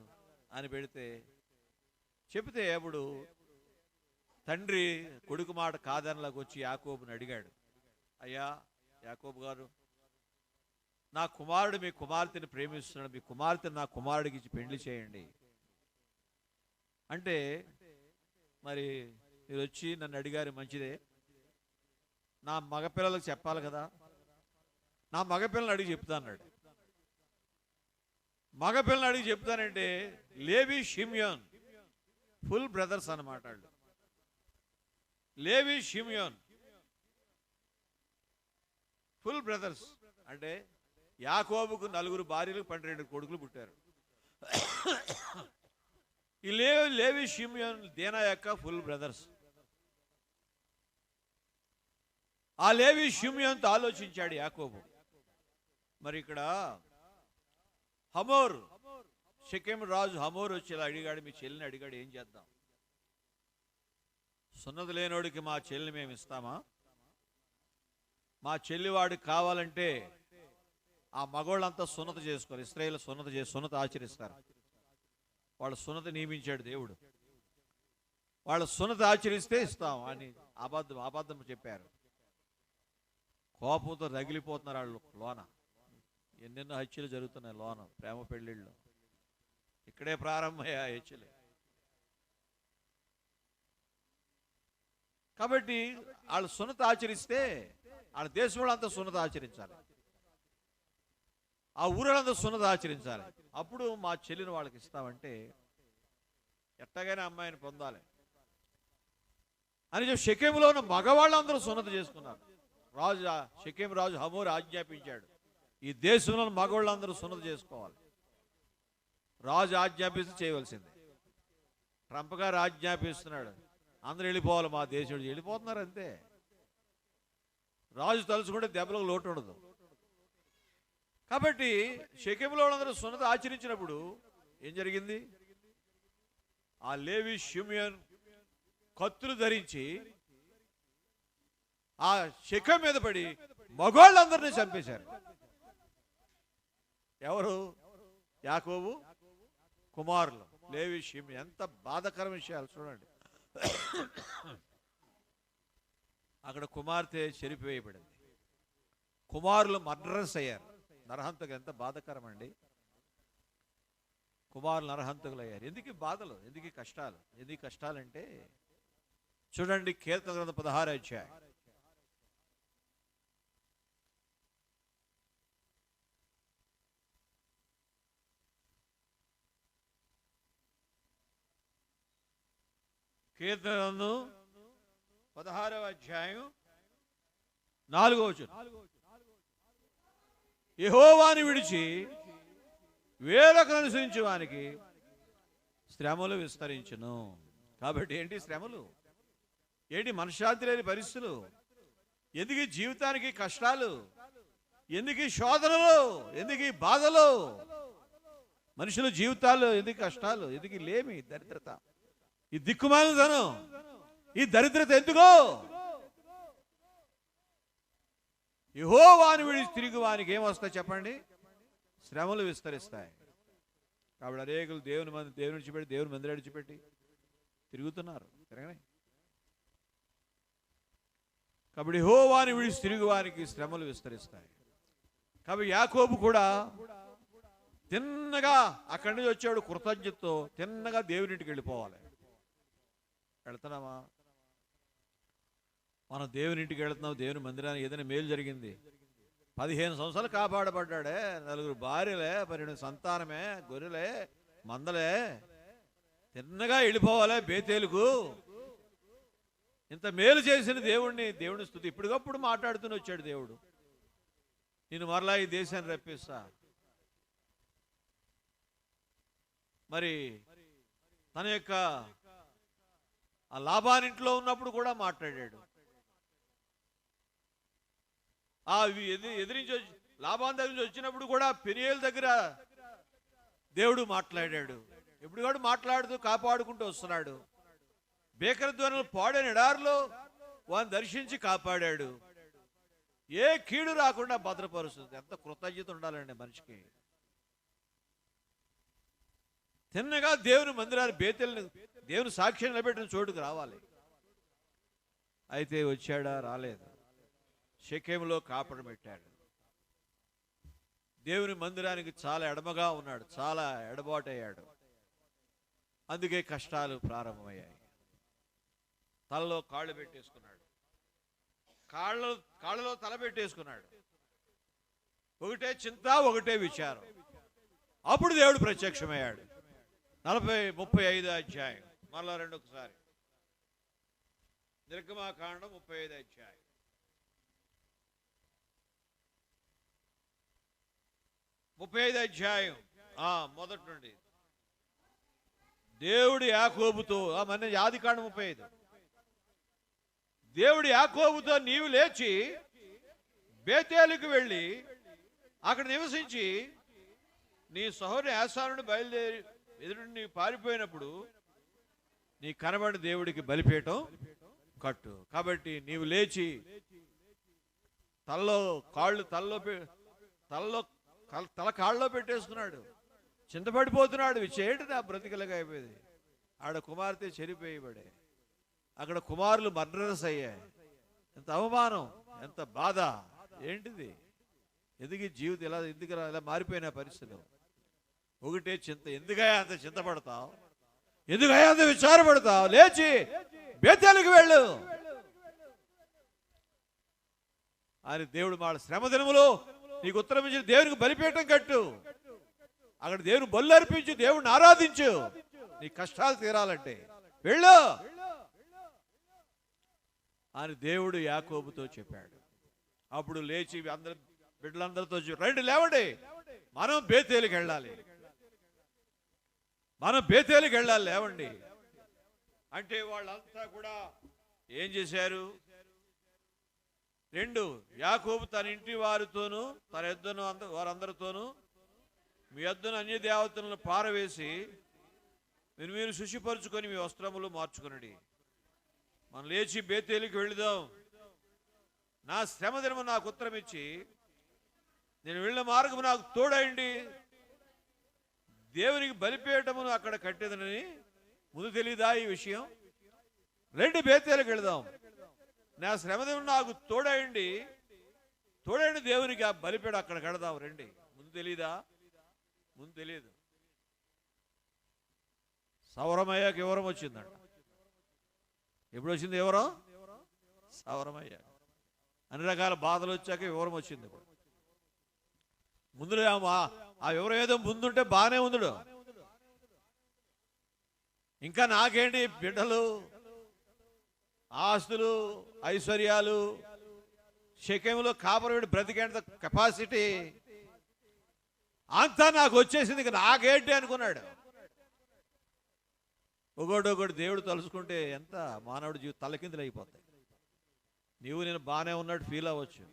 అని చెప్తే అప్పుడు తండ్రి కొడుకు మాట కాదనలాగా వచ్చి యాకోబుని అడిగాడు. అయ్యా యాకోబు గారు, నా కుమారుడు మీ కుమార్తెని ప్రేమిస్తున్నాడు, మీ కుమార్తెను నా కుమారుడికి ఇచ్చి పెళ్లి చేయండి అంటే, మరి మీరు వచ్చి నన్ను అడిగారు మంచిదే, నా మగపిల్లలకు చెప్పాలి కదా, నా మగపిల్లని అడిగి చెప్తా అన్నాడు. మగపిల్లని అడిగి చెప్తానంటే లేవి షిమ్యోన్ ఫుల్ బ్రదర్స్ అన్నమాట వాళ్ళు. లేవి షిమ్యోన్ ఫుల్ బ్రదర్స్ అంటే యాకోబుకు 4 భార్యలు 12 కొడుకులు పుట్టారు. ఈ లేవి షిమ్యోన్ దీనా యొక్క ఫుల్ బ్రదర్స్. ఆ లేవి షిమ్యోన్తో ఆలోచించాడు యాకోబు. మరి ఇక్కడ హమోర్, షెకెం రాజు హమోర్ వచ్చి ఇలా అడిగాడు, మీ చెల్లిని అడిగాడు, ఏం చేద్దాం? సున్నతి లేనోడికి మా చెల్లిని మేము ఇస్తామా? మా చెల్లి వాడికి కావాలంటే ఆ మగోళ్ళంతా సున్నత చేసుకోరు. ఇశ్రాయేలు సున్నత ఆచరిస్తారు. వాళ్ళ సున్నత నియమించాడు దేవుడు. వాళ్ళ సున్నత ఆచరిస్తే ఇస్తాం అని అబద్ధం చెప్పారు. కోపంతో రగిలిపోతున్నారు వాళ్ళు. లోన ఎన్నెన్నో హత్యలు జరుగుతున్నాయి. లోన ప్రేమ పెళ్ళిళ్ళు ఇక్కడే ప్రారంభమయ్యా హత్యలు. కాబట్టి వాళ్ళు సున్నత ఆచరిస్తే వాళ్ళ దేశం వాళ్ళంతా సున్నత ఆచరించాలి, ఆ ఊరంతా సున్నత ఆచరించాలి. అప్పుడు మా చెల్లిని వాళ్ళకి ఇస్తామంటే ఎట్టగానే అమ్మాయిని పొందాలి అని చెప్పి షెకెములో ఉన్న మగవాళ్ళందరూ సున్నతి చేసుకున్నారు. షెకెం రాజు హమోరు ఆజ్ఞాపించాడు, ఈ దేశంలో మగవాళ్ళందరూ సున్నతి చేసుకోవాలి. రాజు ఆజ్ఞాపిస్తే చేయవలసిందే. ట్రంప్ గారు ఆజ్ఞాపిస్తున్నాడు, అందరూ వెళ్ళిపోవాలి మా దేశం. వెళ్ళిపోతున్నారు అంతే. రాజు తలుచుకుంటే దెబ్బలకు లోటు ఉండదు. కాబట్టి షెకెములో అందరూ సున్నతి ఆచరించినప్పుడు ఏం జరిగింది? ఆ లేవి షిమియోన్ కత్తులు ధరించి ఆ షెకెం మీద పడి మగవాళ్ళందరినీ చంపేశారు. ఎవరు? యాకోబు కుమారులు లేవి షిమియోన్. ఎంత బాధాకర విషయాలు చూడండి. అక్కడ కుమార్తె చెరిపివేయబడింది, కుమారులు మర్డరర్స్ అయ్యారు. నరహంతకులు. ఎంత బాధకరం అండి. కుమారులు నరహంతకులు అయ్యారు. ఎందుకు బాధలు, ఎందుకు కష్టాలు? ఎందుకు కష్టాలంటే చూడండి, కీర్తన గ్రంథం 16వ అధ్యాయం. కీర్తన గ్రంథం 16వ అధ్యాయం 4వ వచనం. యెహోవాను విడిచి వేలకు అనుసరించి వానికి శ్రమలు విస్తరించును. కాబట్టి ఏంటి శ్రమలు? ఏంటి మనశ్శాంతి లేని పరిస్థితులు? ఎందుకు జీవితానికి కష్టాలు? ఎందుకు శోధనలు? ఎందుకు బాధలు? మనుషుల జీవితాల్లో ఎందుకు కష్టాలు? ఎందుకు లేమి, దరిద్రత, ఈ దిక్కుమాలినతనం, ఈ దరిద్రత ఎందుకో? యెహోవాను విడిచి తిరిగి వానికి ఏమొస్తాయి చెప్పండి? శ్రమలు విస్తరిస్తాయి. కాబట్టి అనేకులు దేవుని విడిచిపెట్టి, దేవుని మందిరం విడిచిపెట్టి తిరుగుతున్నారు. తిరగనే. కాబట్టి యెహోవాను విడిచి తిరిగి వానికి శ్రమలు విస్తరిస్తాయి. కాబట్టి యాకోబు కూడా తిన్నగా అక్కడి నుంచి వచ్చాడు, కృతజ్ఞతతో తిన్నగా దేవునింటికి వెళ్ళిపోవాలి. వెళ్తున్నామా? మనం దేవునింటికి వెళుతున్నాం, దేవుని మందిరానికి ఏదైనా మేలు జరిగింది. 15 సంవత్సరాలు కాపాడబడ్డాడే, 4 భార్యలే, 12 సంతానమే, గొర్రెలే, మందలే, తిన్నగా వెళ్ళిపోవాలే బేతేలుకు. ఇంత మేలు చేసిన దేవుని స్తుతి ఇప్పటికప్పుడు మాట్లాడుతూనే వచ్చాడు దేవుడు. నేను మరలా ఈ దేశాన్ని రప్పిస్తా. మరి తన యొక్క ఆ లాభానింట్లో ఉన్నప్పుడు కూడా మాట్లాడాడు. ఎదిరించి లాభాన్ దగ్గర నుంచి వచ్చినప్పుడు కూడా పెనియేలు దగ్గర దేవుడు మాట్లాడాడు. ఎప్పుడు కూడా మాట్లాడుతూ కాపాడుకుంటూ వస్తున్నాడు. బేకర ధ్వనులు పాడని ఎడారిలో వారిని దర్శించి కాపాడాడు. ఏ కీడు రాకుండా భద్రపరుస్తుంది. ఎంత కృతజ్ఞత ఉండాలండి మనిషికి. తిన్నగా దేవుని మందిరాన్ని, బేతేలుని దేవుని సాక్ష్యం నిలబెట్టిన చోటుకు రావాలి. అయితే వచ్చాడా? రాలేదు. షెకెములో కాపడం పెట్టాడు. దేవుని మందిరానికి చాలా ఎడమగా ఉన్నాడు, చాలా ఎడబాటయ్యాడు. అందుకే కష్టాలు ప్రారంభమయ్యాయి. తలలో కాళ్ళు పెట్టేసుకున్నాడు, కాళ్ళలో తల పెట్టేసుకున్నాడు. ఒకటే చింత, ఒకటే విచారం. అప్పుడు దేవుడు ప్రత్యక్షమయ్యాడు. 35వ అధ్యాయం మరలా రెండొకసారి. నిర్గమాకాండం 35వ అధ్యాయం 35వ అధ్యాయం మొదటి నుండి. దేవుడు యాకోబుతో, మన ఆదికాండం 35. దేవుడు యాకోబుతో, నీవు లేచి బేతేలుకు వెళ్ళి అక్కడ నివసించి నీ సహోదరి యాసానుని బయలుదేరి ఎదురు నీ పారిపోయినప్పుడు నీ కనబడి దేవుడికి బలిపీఠం కట్టు. కాబట్టి నీవు లేచి తల కాళ్ళలో పెట్టేసుకున్నాడు. చింతపడిపోతున్నాడు. చేయండి నా బ్రతికలుగా అయిపోయింది. ఆడ కుమార్తె చెరిపోయబడే, అక్కడ కుమారులు మర్డరర్స్ అయ్యాయి. ఎంత అవమానం, ఎంత బాధ. ఏంటిది? ఎందుకు జీవితం ఇలా మారిపోయిన పరిస్థితులు? ఒకటే చింత. ఎందుకయ్యా అంత చింతపడతావు? ఎందుకయ్యా అంత విచారపడతావు? లేచి బేతేలుకు వెళ్ళు అని దేవుడు మాట. శ్రమ దినములో నీకు ఉత్తరం ఇచ్చిన దేవునికి బలిపీఠం కట్టు. అక్కడ దేవుని బలు అర్పించు, దేవుడిని ఆరాధించు. నీ కష్టాలు తీరాలంటే వెళ్ళు. అని దేవుడు యాకోబుతో చెప్పాడు. అప్పుడు లేచి అందరు బిడ్డలందరితో రండి లేవండి, మనం బేతేలుకి వెళ్ళాలి, మనం బేతేలుకి వెళ్ళాలి, లేవండి అంటే వాళ్ళంతా కూడా ఏం చేశారు? యాకోబు తన ఇంటి వారితోనూ తన ఎద్దును వారందరితోనూ మీ ఎద్దును అన్య దేవతలను పారవేసి మీరు శుచిపరుచుకొని మీ వస్త్రములు మార్చుకునండి, మనం లేచి బేతేలుకి వెళుదాం, నా శ్రమ దినము నాకు ఉత్తరం ఇచ్చి నేను వెళ్ళిన మార్గము నాకు తోడయండి, దేవునికి బలిపీఠమును అక్కడ కట్టేదనని ముందు తెలీదా ఈ విషయం? రండి బేతేలుకి వెళదాం, నా శ్రమదినం నాకు తోడయండి దేవునికి ఆ బలిపీఠం అక్కడ కడదాం రండి. ముందు తెలీదా? ముందు తెలియదు. సౌరమయ్యకి వివరం వచ్చిందంట. ఎప్పుడు వచ్చింది వివరం? సౌరమయ్య అన్ని రకాల బాధలు వచ్చాక వివరం వచ్చింది. ఇప్పుడు ముందు ఆ వివరం ఏదో ముందుంటే బాగానే ఉందుడు. ఇంకా నాకేంటి బిడ్డలు, ఆస్తులు, ఐశ్వర్యాలు, షెకెములో కాపరవిడి బ్రతికేంత కెపాసిటీ అంతా నాకు వచ్చేసింది, ఇక నాకేంటి అనుకున్నాడు. ఒకటి దేవుడు తలుచుకుంటే ఎంత మానవుడి జీవితం తలకిందులు అయిపోతాయి. నీవు నేను బాగానే ఉన్నట్టు ఫీల్ అవ్వచ్చు.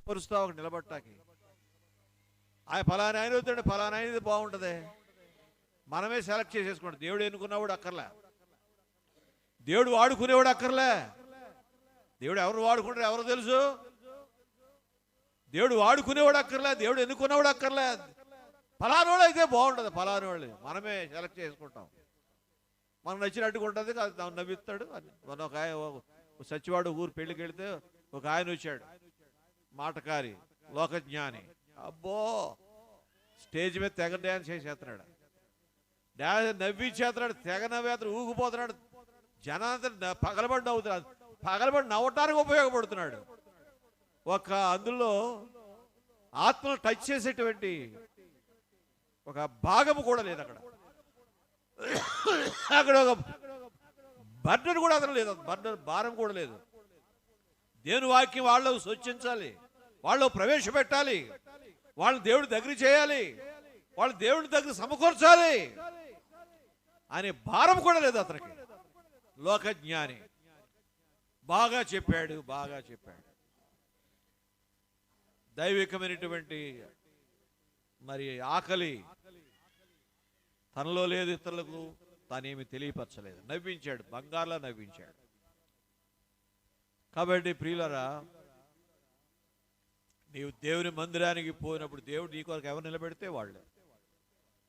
పరుస్తావు ఒక నిలబట్టాకి ఫలానా ఆయన అవుతాడు, ఫలానా ఆయన బాగుంటుంది, మనమే సెలెక్ట్ చేసేసుకోండి. దేవుడు ఎన్నుకున్నవాడు అక్కర్లే, దేవుడు వాడుకునేవాడు అక్కర్లే. దేవుడు ఎవరు వాడుకుంటారు ఎవరు తెలుసు? దేవుడు వాడుకునేవాడు అక్కర్లే, దేవుడు ఎన్నుకున్నవాడు అక్కర్లే. ఫలానోళ్ళు అయితే బాగుంటుంది, ఫలానోళ్ళు మనమే సెలెక్ట్ చేసుకుంటాం. మనకు నచ్చినట్టుగా ఉంటుంది, నవ్విస్తాడు. మన ఒక సచ్చివాడు ఊరు పెళ్ళికి వెళితే ఒక ఆయన వచ్చాడు, మాటకారి, లోకజ్ఞాని. అబ్బో స్టేజ్ మీద తెగ డ్యాన్స్ చేసేస్తున్నాడు, నవ్వించేస్తున్నాడు, తెగ నవ్వేస్తున్నాడు, ఊగిపోతున్నాడు. జనాంతా పగలబడి నవ్వుతున్నాడు, పగలబడి నవ్వటానికి ఉపయోగపడుతున్నాడు. ఒక అందులో ఆత్మను టచ్ చేసేటువంటి ఒక భాగము కూడా లేదు అక్కడ. అక్కడ ఒక బర్డన్ కూడా అతను లేదు, భారం కూడా లేదు. దేవుని వాక్యం వాళ్ళు సూచించాలి, వాళ్ళు ప్రవేశపెట్టాలి, వాళ్ళు దేవుడి దగ్గర చేయాలి, వాళ్ళు దేవుడి దగ్గర సమకూర్చాలి అనే భారం కూడా లేదు అతనికి. లోకజ్ఞాని బాగా చెప్పాడు, బాగా చెప్పాడు. దైవికమైనటువంటి మరి ఆకలి తనలో లేదు, ఇతరులకు తానేమి తెలియపరచలేదు. నవ్వించాడు, బంగారులా నవ్వించాడు. కాబట్టి ప్రియులరా, నీవు దేవుని మందిరానికి పోయినప్పుడు దేవుడు నీ కొరకు ఎవరు నిలబెడితే వాళ్ళే,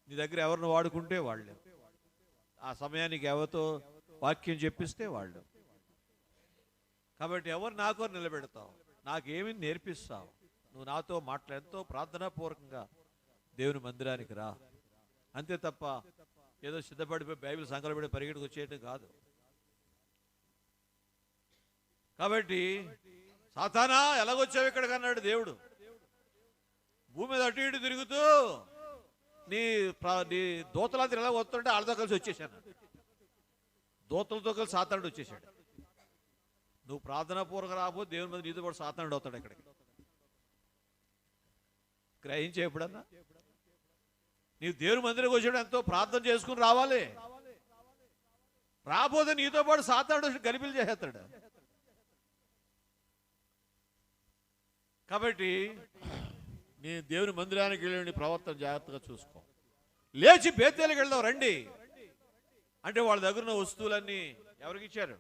నీ దగ్గర ఎవరిని వాడుకుంటే వాళ్ళే, ఆ సమయానికి ఎవరితో వాక్యం చెప్పిస్తే వాళ్ళు. కాబట్టి ఎవరు నా కొరకు నిలబెడతావు, నాకేమి నేర్పిస్తావు, నువ్వు నాతో ఎంతో ప్రార్థనాపూర్వకంగా దేవుని మందిరానికి రా. అంతే తప్ప ఏదో సిద్ధపడిపోయి బైబిల్ సంకలం పెట్టి పరిగెట్టుకు వచ్చేయటం కాదు. కాబట్టి సాతానా ఎలాగొచ్చావు ఇక్కడికి అన్నాడు దేవుడు. భూమి మీద అటు ఇటు తిరుగుతూ నీ దూతలంతా ఎలా వస్తుంటే వాళ్ళతో కలిసి వచ్చేసాను. దూతలతో కలిసి సాతానుడు వచ్చేసాడు. నువ్వు ప్రార్థనాపూర్వక రాబో దేవుని మీద నీతో పాటు సాతానుడు అవుతాడు. ఇక్కడికి గ్రహించే ఎప్పుడన్నా నీవు దేవుని మందిరకు వచ్చాడు ఎంతో ప్రార్థన చేసుకుని రావాలి. రాబోతే నీతో పాటు సాతానుడు గలిబిలు చేసేస్తాడు. కాబట్టి నీ దేవుని మందిరానికి వెళ్ళి నీ ప్రవర్తన జాగ్రత్తగా చూసుకో. లేచి బేతేలుకి వెళ్దాం రండి అంటే వాళ్ళ దగ్గర ఉన్న వస్తువులన్నీ ఎవరికి ఇచ్చారు?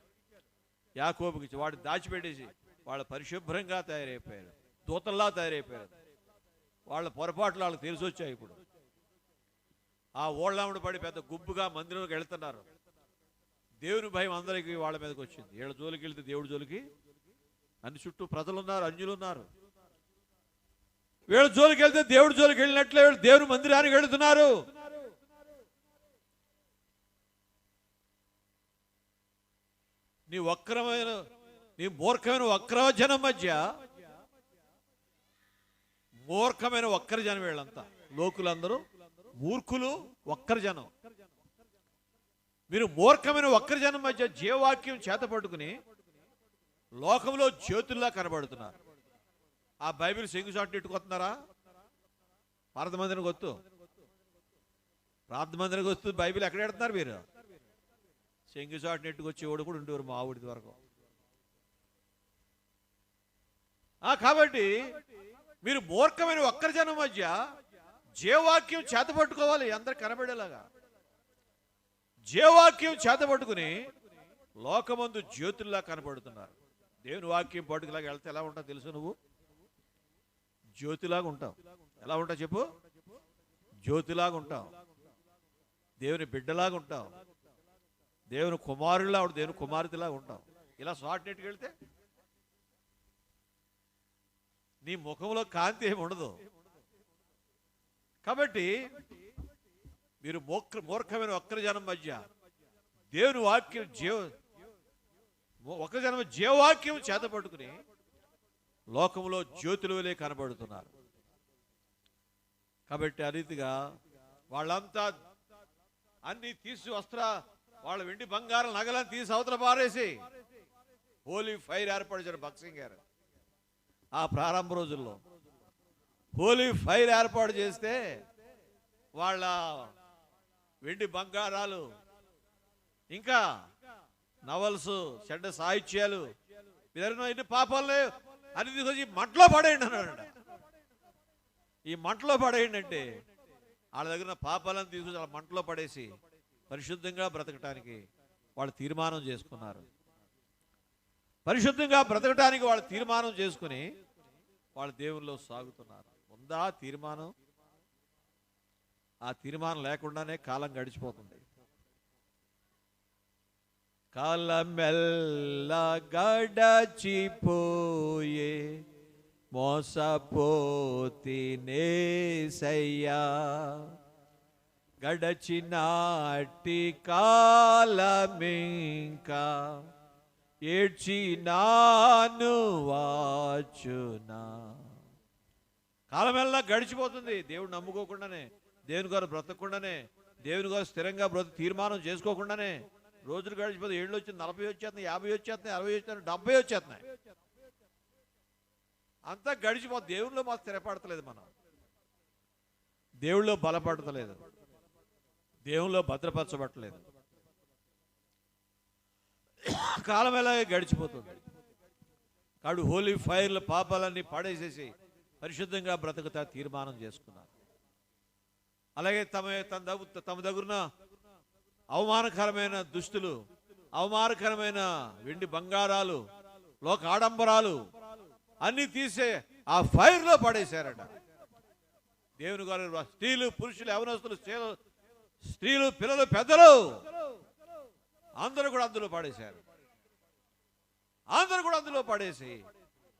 యాకోబుకి ఇచ్చి వాడిని దాచిపెట్టేసి వాళ్ళు పరిశుభ్రంగా తయారైపోయారు, దూతల్లా తయారైపోయారు. వాళ్ళ పొరపాట్లు వాళ్ళకి తెలిసి వచ్చాయి. ఇప్పుడు ఆ ఓళ్ళాముడు పడి పెద్ద గుబ్బుగా మందిరంలోకి వెళ్తున్నారు. దేవుని భయం అందరికీ వాళ్ళ మీదకి వచ్చింది. వీళ్ళ జోలికి వెళ్తే దేవుడి జోలికి అన్ని చుట్టూ ప్రజలున్నారు, అన్యులు ఉన్నారు. వీళ్ళ జోలికి వెళ్తే దేవుడి జోలికి వెళ్ళినట్లే వీళ్ళు దేవుని మందిరానికి వెళుతున్నారు. నీ మూర్ఖమైన వక్ర జనం మధ్య మూర్ఖమైన వక్ర జనం వీళ్ళంతా. లోకులందరూ మూర్ఖులు, వక్ర జనం. మీరు మూర్ఖమైన వక్ర జనం మధ్య జీవవాక్యం చేత పట్టుకుని లోకంలో జ్యోతుల్లా కనబడుతున్నారు. ఆ బైబిల్ సెంగుసాటు నెట్టుకొస్తున్నారా? భారత మందిరానికి వస్తూ ప్రార్థన మందిరానికి వస్తూ బైబిల్ ఎక్కడ పెడుతున్నారు? మీరు సెంగుసాటు నెట్టుకొచ్చి ఓడి కూడా ఉండేవారు మా ఊడి వరకు. కాబట్టి మీరు మూర్ఖమైన ఒక్కరి జనం మధ్య జీవవాక్యం చేత పట్టుకోవాలి. అందరు కనబడేలాగా జీవవాక్యం చేత పట్టుకుని లోకమందు జ్యోతుల్లా కనబడుతున్నారు. దేవుని వాక్యం పట్టుకులాగా వెళ్తే ఎలా ఉంటావు తెలుసు? నువ్వు జ్యోతిలాగా ఉంటావు. ఎలా ఉంటావు చెప్పు? జ్యోతిలాగా ఉంటావు, దేవుని బిడ్డలాగా ఉంటావు, దేవుని కుమారులా ఉంటావు, దేవుని కుమార్తెలాగా ఉంటావు. ఇలా షార్ట్ నెట్కి వెళ్తే నీ ముఖంలో కాంతి ఏమి ఉండదు. కాబట్టి మీరు మూర్ఖమైన ఒక్కరి జనం మధ్య దేవుని వాక్యం ఒక్క జనం జీవవాక్యం చేత పట్టుకుని లోకంలో జ్యోతులు వలె కనబడుతున్నారు. కాబట్టి ఆ రీతిగా వాళ్ళంతా అన్ని తీసి వాళ్ళ వెండి బంగారం నగలను తీసి అవతల పారేసి హోలీ ఫైర్ ఏర్పరిచారు భక్సింగ్ గారు. ఆ ప్రారంభ రోజుల్లో హోలీ ఫైర్ ఏర్పాటు చేస్తే వాళ్ళ వెండి బంగారాలు ఇంకా నవల్స్, చెడ్డ సాహిత్యాలు, ఎన్ని పాపాలనే అని తీసుకొచ్చి మంటలో పడేయండి అన్నాడు. ఈ మంటలో పడేయండి అంటే వాళ్ళ దగ్గర పాపాలను తీసుకొచ్చి వాళ్ళ మంటలో పడేసి పరిశుద్ధంగా బ్రతకటానికి వాళ్ళు తీర్మానం చేసుకున్నారు. పరిశుద్ధంగా బ్రతకటానికి వాళ్ళు తీర్మానం చేసుకుని వాళ్ళు దేవుల్లో సాగుతున్నారు. ఉందా తీర్మానం? ఆ తీర్మానం లేకుండానే కాలం గడిచిపోతుంది. కాలమెల్ల గడచిపోయే మోసపోతినేసయ్యా, గడచినాటి కాలమింకా ఏడ్చినాను వాచునా. కాలమెల్లా గడిచిపోతుంది. దేవుడు నమ్ముకోకుండానే, దేవుని గారు బ్రతకకుండానే, దేవుని గారు స్థిరంగా తీర్మానం చేసుకోకుండానే రోజులు గడిచిపోతే 7 వచ్చింది, 40 వచ్చేస్తున్నాయి, 50 వచ్చేస్తున్నాయి, 60 వచ్చేస్తున్నాయి, 70 వచ్చేస్తున్నాయి. అంతా గడిచిపోతుంది. దేవుళ్ళో మాకు స్థిరపడతలేదు, మనం దేవుళ్ళో బలపడతలేదు, దేవుళ్ళో భద్రపరచబట్టలేదు. కాలం ఎలాగే గడిచిపోతుంది. కాబట్టి హోలీ ఫైర్ల పాపాలన్నీ పడేసేసి పరిశుద్ధంగా బ్రతుకుతా తీర్మానం చేసుకున్నారు. అలాగే తమ దగ్గరున్న అవమానకరమైన దుస్తులు, అవమానకరమైన వెండి బంగారాలు, లోక ఆడంబరాలు అన్ని తీసే ఆ ఫైర్లో పడేశారట. దేవుని గారు స్త్రీలు, పురుషులు, యవనస్తులు, స్త్రీలు, పిల్లలు, పెద్దలు అందరూ కూడా అందులో పడేశారు. అందరూ కూడా అందులో పడేసి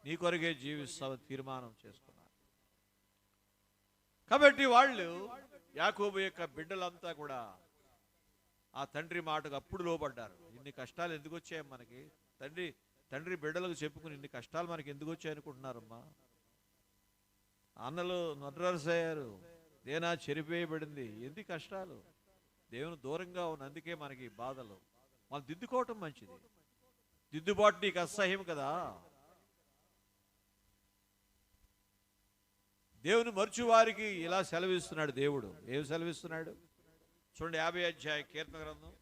నీ కొరకే జీవిస్తామని తీర్మానం చేసుకున్నారు. కాబట్టి వాళ్ళు యాకోబు యొక్క బిడ్డలంతా కూడా ఆ తండ్రి మాటకు అప్పుడు లోబడ్డారు. ఇన్ని కష్టాలు ఎందుకు వచ్చాయి మనకి? తండ్రి బిడ్డలకు చెప్పుకుని ఇన్ని కష్టాలు మనకి ఎందుకు వచ్చాయి అనుకుంటున్నారమ్మా? అన్నలు నొడ్రసయ్యారు, దేనా చెరిపేయబడింది. ఎందుకు కష్టాలు? దేవుని దూరంగా ఉన్న, అందుకే మనకి బాధలు. మనం దిద్దుకోవటం మంచిది. దిద్దుబాటు నీకు అసహ్యం కదా. దేవుని మరచు వారికి ఇలా సెలవిస్తున్నాడు దేవుడు. ఏం సెలవిస్తున్నాడు చూడండి. 50 అధ్యాయం కీర్తన గ్రంథం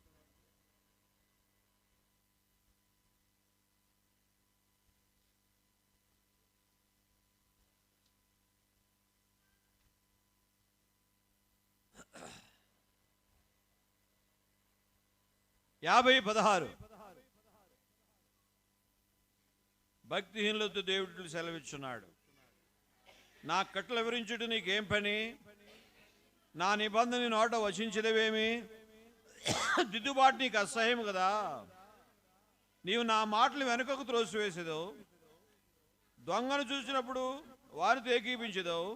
50:16. భక్తిహీనులతో దేవుడు సెలవిచ్చున్నాడు, నా కట్టలు వివరించుట నీకేం పని? నా నిబంధన నోట వచించదవేమి? దిద్దుబాటు నీకు అసహ్యం కదా. నీవు నా మాటలు వెనుకకు త్రోసివేసేదవు, దొంగను చూసినప్పుడు వారితో ఏకీపించదవు,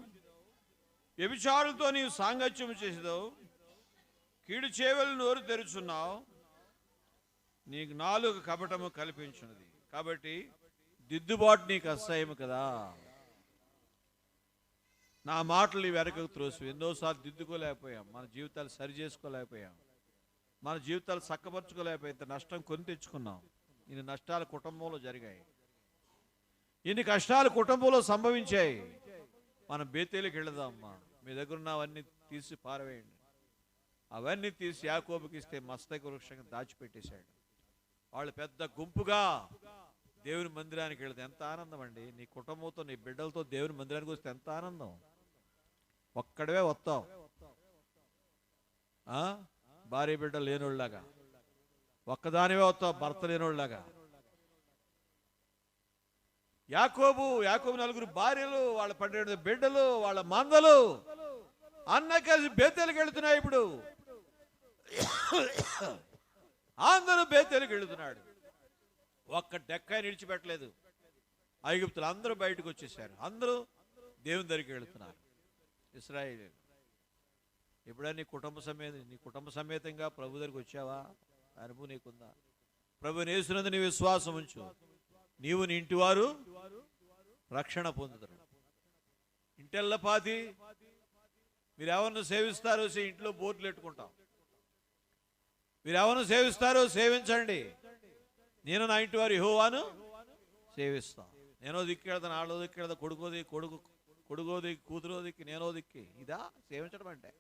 వ్యభిచారులతో నీవు సాంగత్యం చేసేదవు, కీడు చేవలు నోరు తెరుచున్నావు, నీకు నాలుగు కపటము కల్పించున్నది. కాబట్టి దిద్దుబాటు నీకు అసహ్యం కదా. నా మాటలు వెనకకు త్రోసి ఎన్నోసార్లు దిద్దుకోలేకపోయాం, మన జీవితాలు సరి చేసుకోలేకపోయాం, మన జీవితాలు చక్కపరుచుకోలేకపోయాం. ఇంత నష్టం కొని తెచ్చుకున్నాం. ఇన్ని నష్టాలు కుటుంబంలో జరిగాయి, ఇన్ని కష్టాలు కుటుంబంలో సంభవించాయి. మనం బేతేలికి వెళదామమ్మా. మీ దగ్గర ఉన్నవన్నీ తీసి పారవేయండి. అవన్నీ తీసి యాకోబుకి ఇస్తే మస్తక వృక్షంగా దాచిపెట్టేశాడు. వాళ్ళు పెద్ద గుంపుగా దేవుని మందిరానికి వెళితే ఎంత ఆనందం అండి. నీ కుటుంబంతో, నీ బిడ్డలతో దేవుని మందిరానికి వస్తే ఎంత ఆనందం. ఒక్కడవే వస్తావు, భార్య బిడ్డ లేనోళ్ళలాగా. ఒక్కదానివే వస్తావు, భర్త లేనోళ్ళలాగా. యాకోబు 9 భార్యలు, వాళ్ళ 12 బిడ్డలు, వాళ్ళ మందలు అన్న కలిసి బేతేలికి వెళుతున్నాయి. ఇప్పుడు అందరూ బేతేలికి వెళుతున్నాడు. ఒక్క డెక్కాయ నిడిచిపెట్టలేదు. ఐగుప్తులు అందరూ బయటకు వచ్చేసారు. అందరూ దేవుని దగ్గరికి వెళుతున్నారు. ఇశ్రాయేలు, ఎప్పుడైనా నీ కుటుంబ సమేతంగా ప్రభు దగ్గరికి వచ్చావా? అనుభవం నీకుందా? ప్రభు యేసునందు నీ విశ్వాసం ఉంచు, నీవు నీ ఇంటి వారు రక్షణ పొందుతారు. ఇంటెల్లపాతి మీరు ఎవరిని సేవిస్తారో ఇంట్లో బోర్డులు పెట్టుకుంటాం. మీరు ఎవరిని సేవిస్తారో సేవించండి, నేను నా ఇంటి వారు యెహోవాను సేవిస్తాను. నేనో దిక్కు వెళ్తాను, ఆడో దిక్కు వెళ్తా, కొడుకో దిక్కు, కూతురో దిక్కు, నేనో దిక్కి. ఇదా సేవించడం అంటే?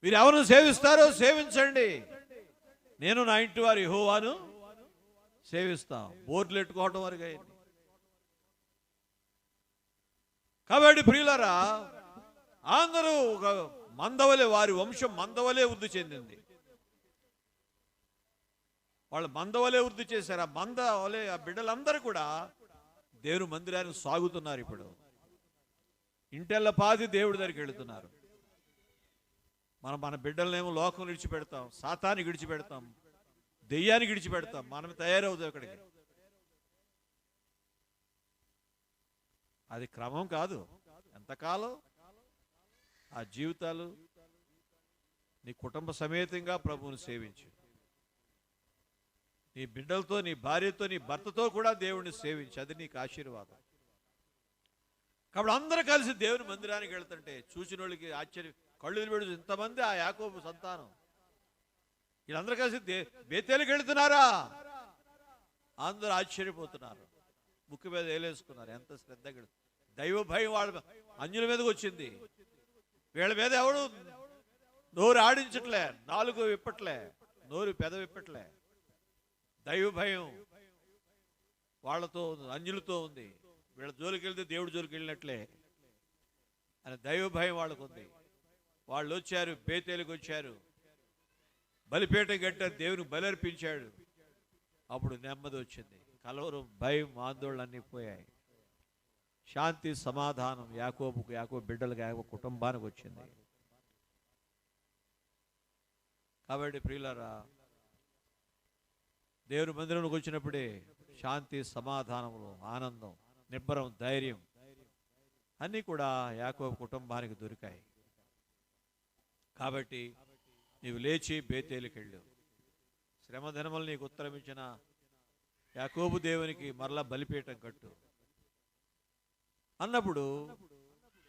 మీరు ఎవరిని సేవిస్తారో సేవించండి, నేను నా ఇంటి వారు యెహోవాను సేవిస్తాం. బోర్డులు పెట్టుకోవటం వరకు అయింది. కాబట్టి ప్రియులారా, అందరూ ఒక మందవలే, వారి వంశం మందవలే వృద్ధి చెందింది. వాళ్ళు మందవలే వృద్ధి చేశారు. ఆ మందవలే ఆ బిడ్డలందరూ కూడా దేవుని మందిరానికి సాగుతున్నారు. ఇప్పుడు ఇంటెల్లపాది దేవుడి దగ్గరికి వెళుతున్నారు. మన బిడ్డలనేమో లోకం విడిచిపెడతాం, సాతాన్ని విడిచిపెడతాం, దెయ్యానికి విడిచిపెడతాం. మనం తయారవుతాం ఇక్కడికి. అది క్రమం కాదు. ఎంతకాలం ఆ జీవితాలు నీ కుటుంబ సమేతంగా ప్రభువుని సేవించు. నీ బిడ్డలతో, నీ భార్యతో, నీ భర్తతో కూడా దేవుడిని సేవించు. అది నీకు ఆశీర్వాదం. కాబట్టి అందరూ కలిసి దేవుని మందిరానికి వెళ్తుంటే చూసిన వాళ్ళకి ఆశ్చర్యం, కళ్ళు పెడు. ఇంతమంది ఆ యాకోబు సంతానం, వీళ్ళందరూ కలిసి బేతేలికి వెళుతున్నారా? అందరూ ఆశ్చర్యపోతున్నారు, ముక్కు మీద వేలేసుకున్నారు. ఎంత శ్రద్ధగా, దైవ భయం వాళ్ళ అన్యుల మీదకి వచ్చింది. వీళ్ళ మీద ఎవడు నోరు ఆడించట్లే, నాలుగు విప్పట్లే, నోరు పెద విప్పట్లే. దైవ భయం వాళ్ళతో ఉంది, అన్యులతో ఉంది. వీళ్ళ జోలికి వెళ్తే దేవుడి జోలికి వెళ్ళినట్లే అని దైవ భయం వాళ్ళకు ఉంది. వాళ్ళు వచ్చారు, బేతేలికి వచ్చారు, బలిపీఠం కట్టారు, దేవునికి బలి అర్పించాడు. అప్పుడు నెమ్మది వచ్చింది. కలవరం, భయం, ఆందోళన అన్నీ పోయాయి. శాంతి, సమాధానం యాకోబు బిడ్డలకు, యాకోబు కుటుంబానికి వచ్చింది. కాబట్టి ప్రియులారా, దేవుని మందిరంలోకి వచ్చినప్పుడే శాంతి, సమాధానములు, ఆనందం, నిబ్బరం, ధైర్యం అన్నీ కూడా యాకోబు కుటుంబానికి దొరికాయి. కాబట్టి నీవు లేచి బేతేలుకి వెళ్ళు. శ్రమ దినములు నీకు ఉత్తరం ఇచ్చిన యాకోబు దేవునికి మరలా బలిపీఠం కట్టు అన్నప్పుడు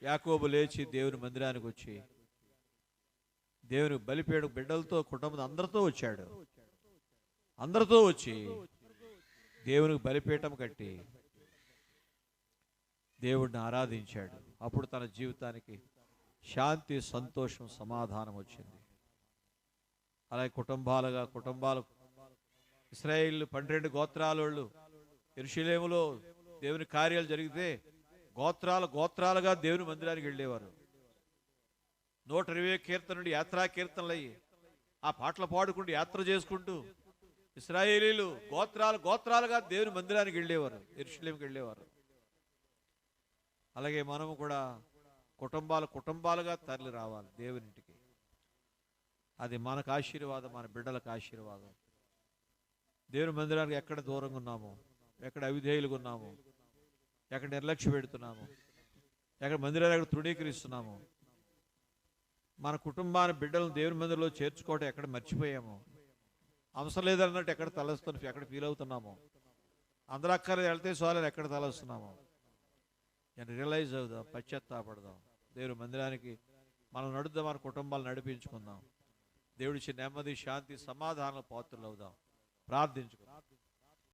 యాకోబు లేచి దేవుని మందిరానికి వచ్చి దేవుని బలిపీఠం బిడ్డలతో కుటుంబం అందరితో వచ్చాడు. అందరితో వచ్చి దేవునికి బలిపీఠం కట్టి దేవుడిని ఆరాధించాడు. అప్పుడు తన జీవితానికి శాంతి, సంతోషం, సమాధానం వచ్చింది. అలాగే కుటుంబాలు ఇశ్రాయేల్ 12 గోత్రాలు యెరూషలేములో దేవుని కార్యాలు జరిగితే గోత్రాలుగా దేవుని మందిరానికి వెళ్ళేవారు. 120 కీర్తనలు యాత్రా కీర్తనలు అయ్యి ఆ పాటలు పాడుకుంటూ యాత్ర చేసుకుంటూ ఇశ్రాయేలీలు గోత్రాలుగా దేవుని మందిరానికి వెళ్ళేవారు, యెరూషలేముకి వెళ్ళేవారు. అలాగే మనము కూడా కుటుంబాలుగా తరలి రావాలి దేవునింటికి. అది మనకు ఆశీర్వాదం, మన బిడ్డలకు ఆశీర్వాదం. దేవుని మందిరానికి ఎక్కడ దూరంగా ఉన్నాము, ఎక్కడ అవిధేయులుగా ఉన్నాము, ఎక్కడ నిర్లక్ష్య పెడుతున్నాము, ఎక్కడ మందిరాలు ఎక్కడ తృణీకరిస్తున్నాము, మన కుటుంబాన్ని బిడ్డలను దేవుని మందిరంలో చేర్చుకోవటం ఎక్కడ మర్చిపోయాము, అవసరం లేదన్నట్టు ఎక్కడ తలస్తున్నాము, ఎక్కడ ఫీల్ అవుతున్నాము, అందరూ అక్కర్లేదు వెళ్తే సోలాలు ఎక్కడ తలస్తున్నాము. నేను రియలైజ్ అవుదాం, పశ్చాత్తాపడదాం. దేవుని మందిరానికి మనం నడుద్దాం, మన కుటుంబాలు నడిపించుకుందాం. దేవుడిచ్చిన నెమ్మది, శాంతి, సమాధానం పాత్రలు అవుదాం. ప్రార్థించుకుందాం.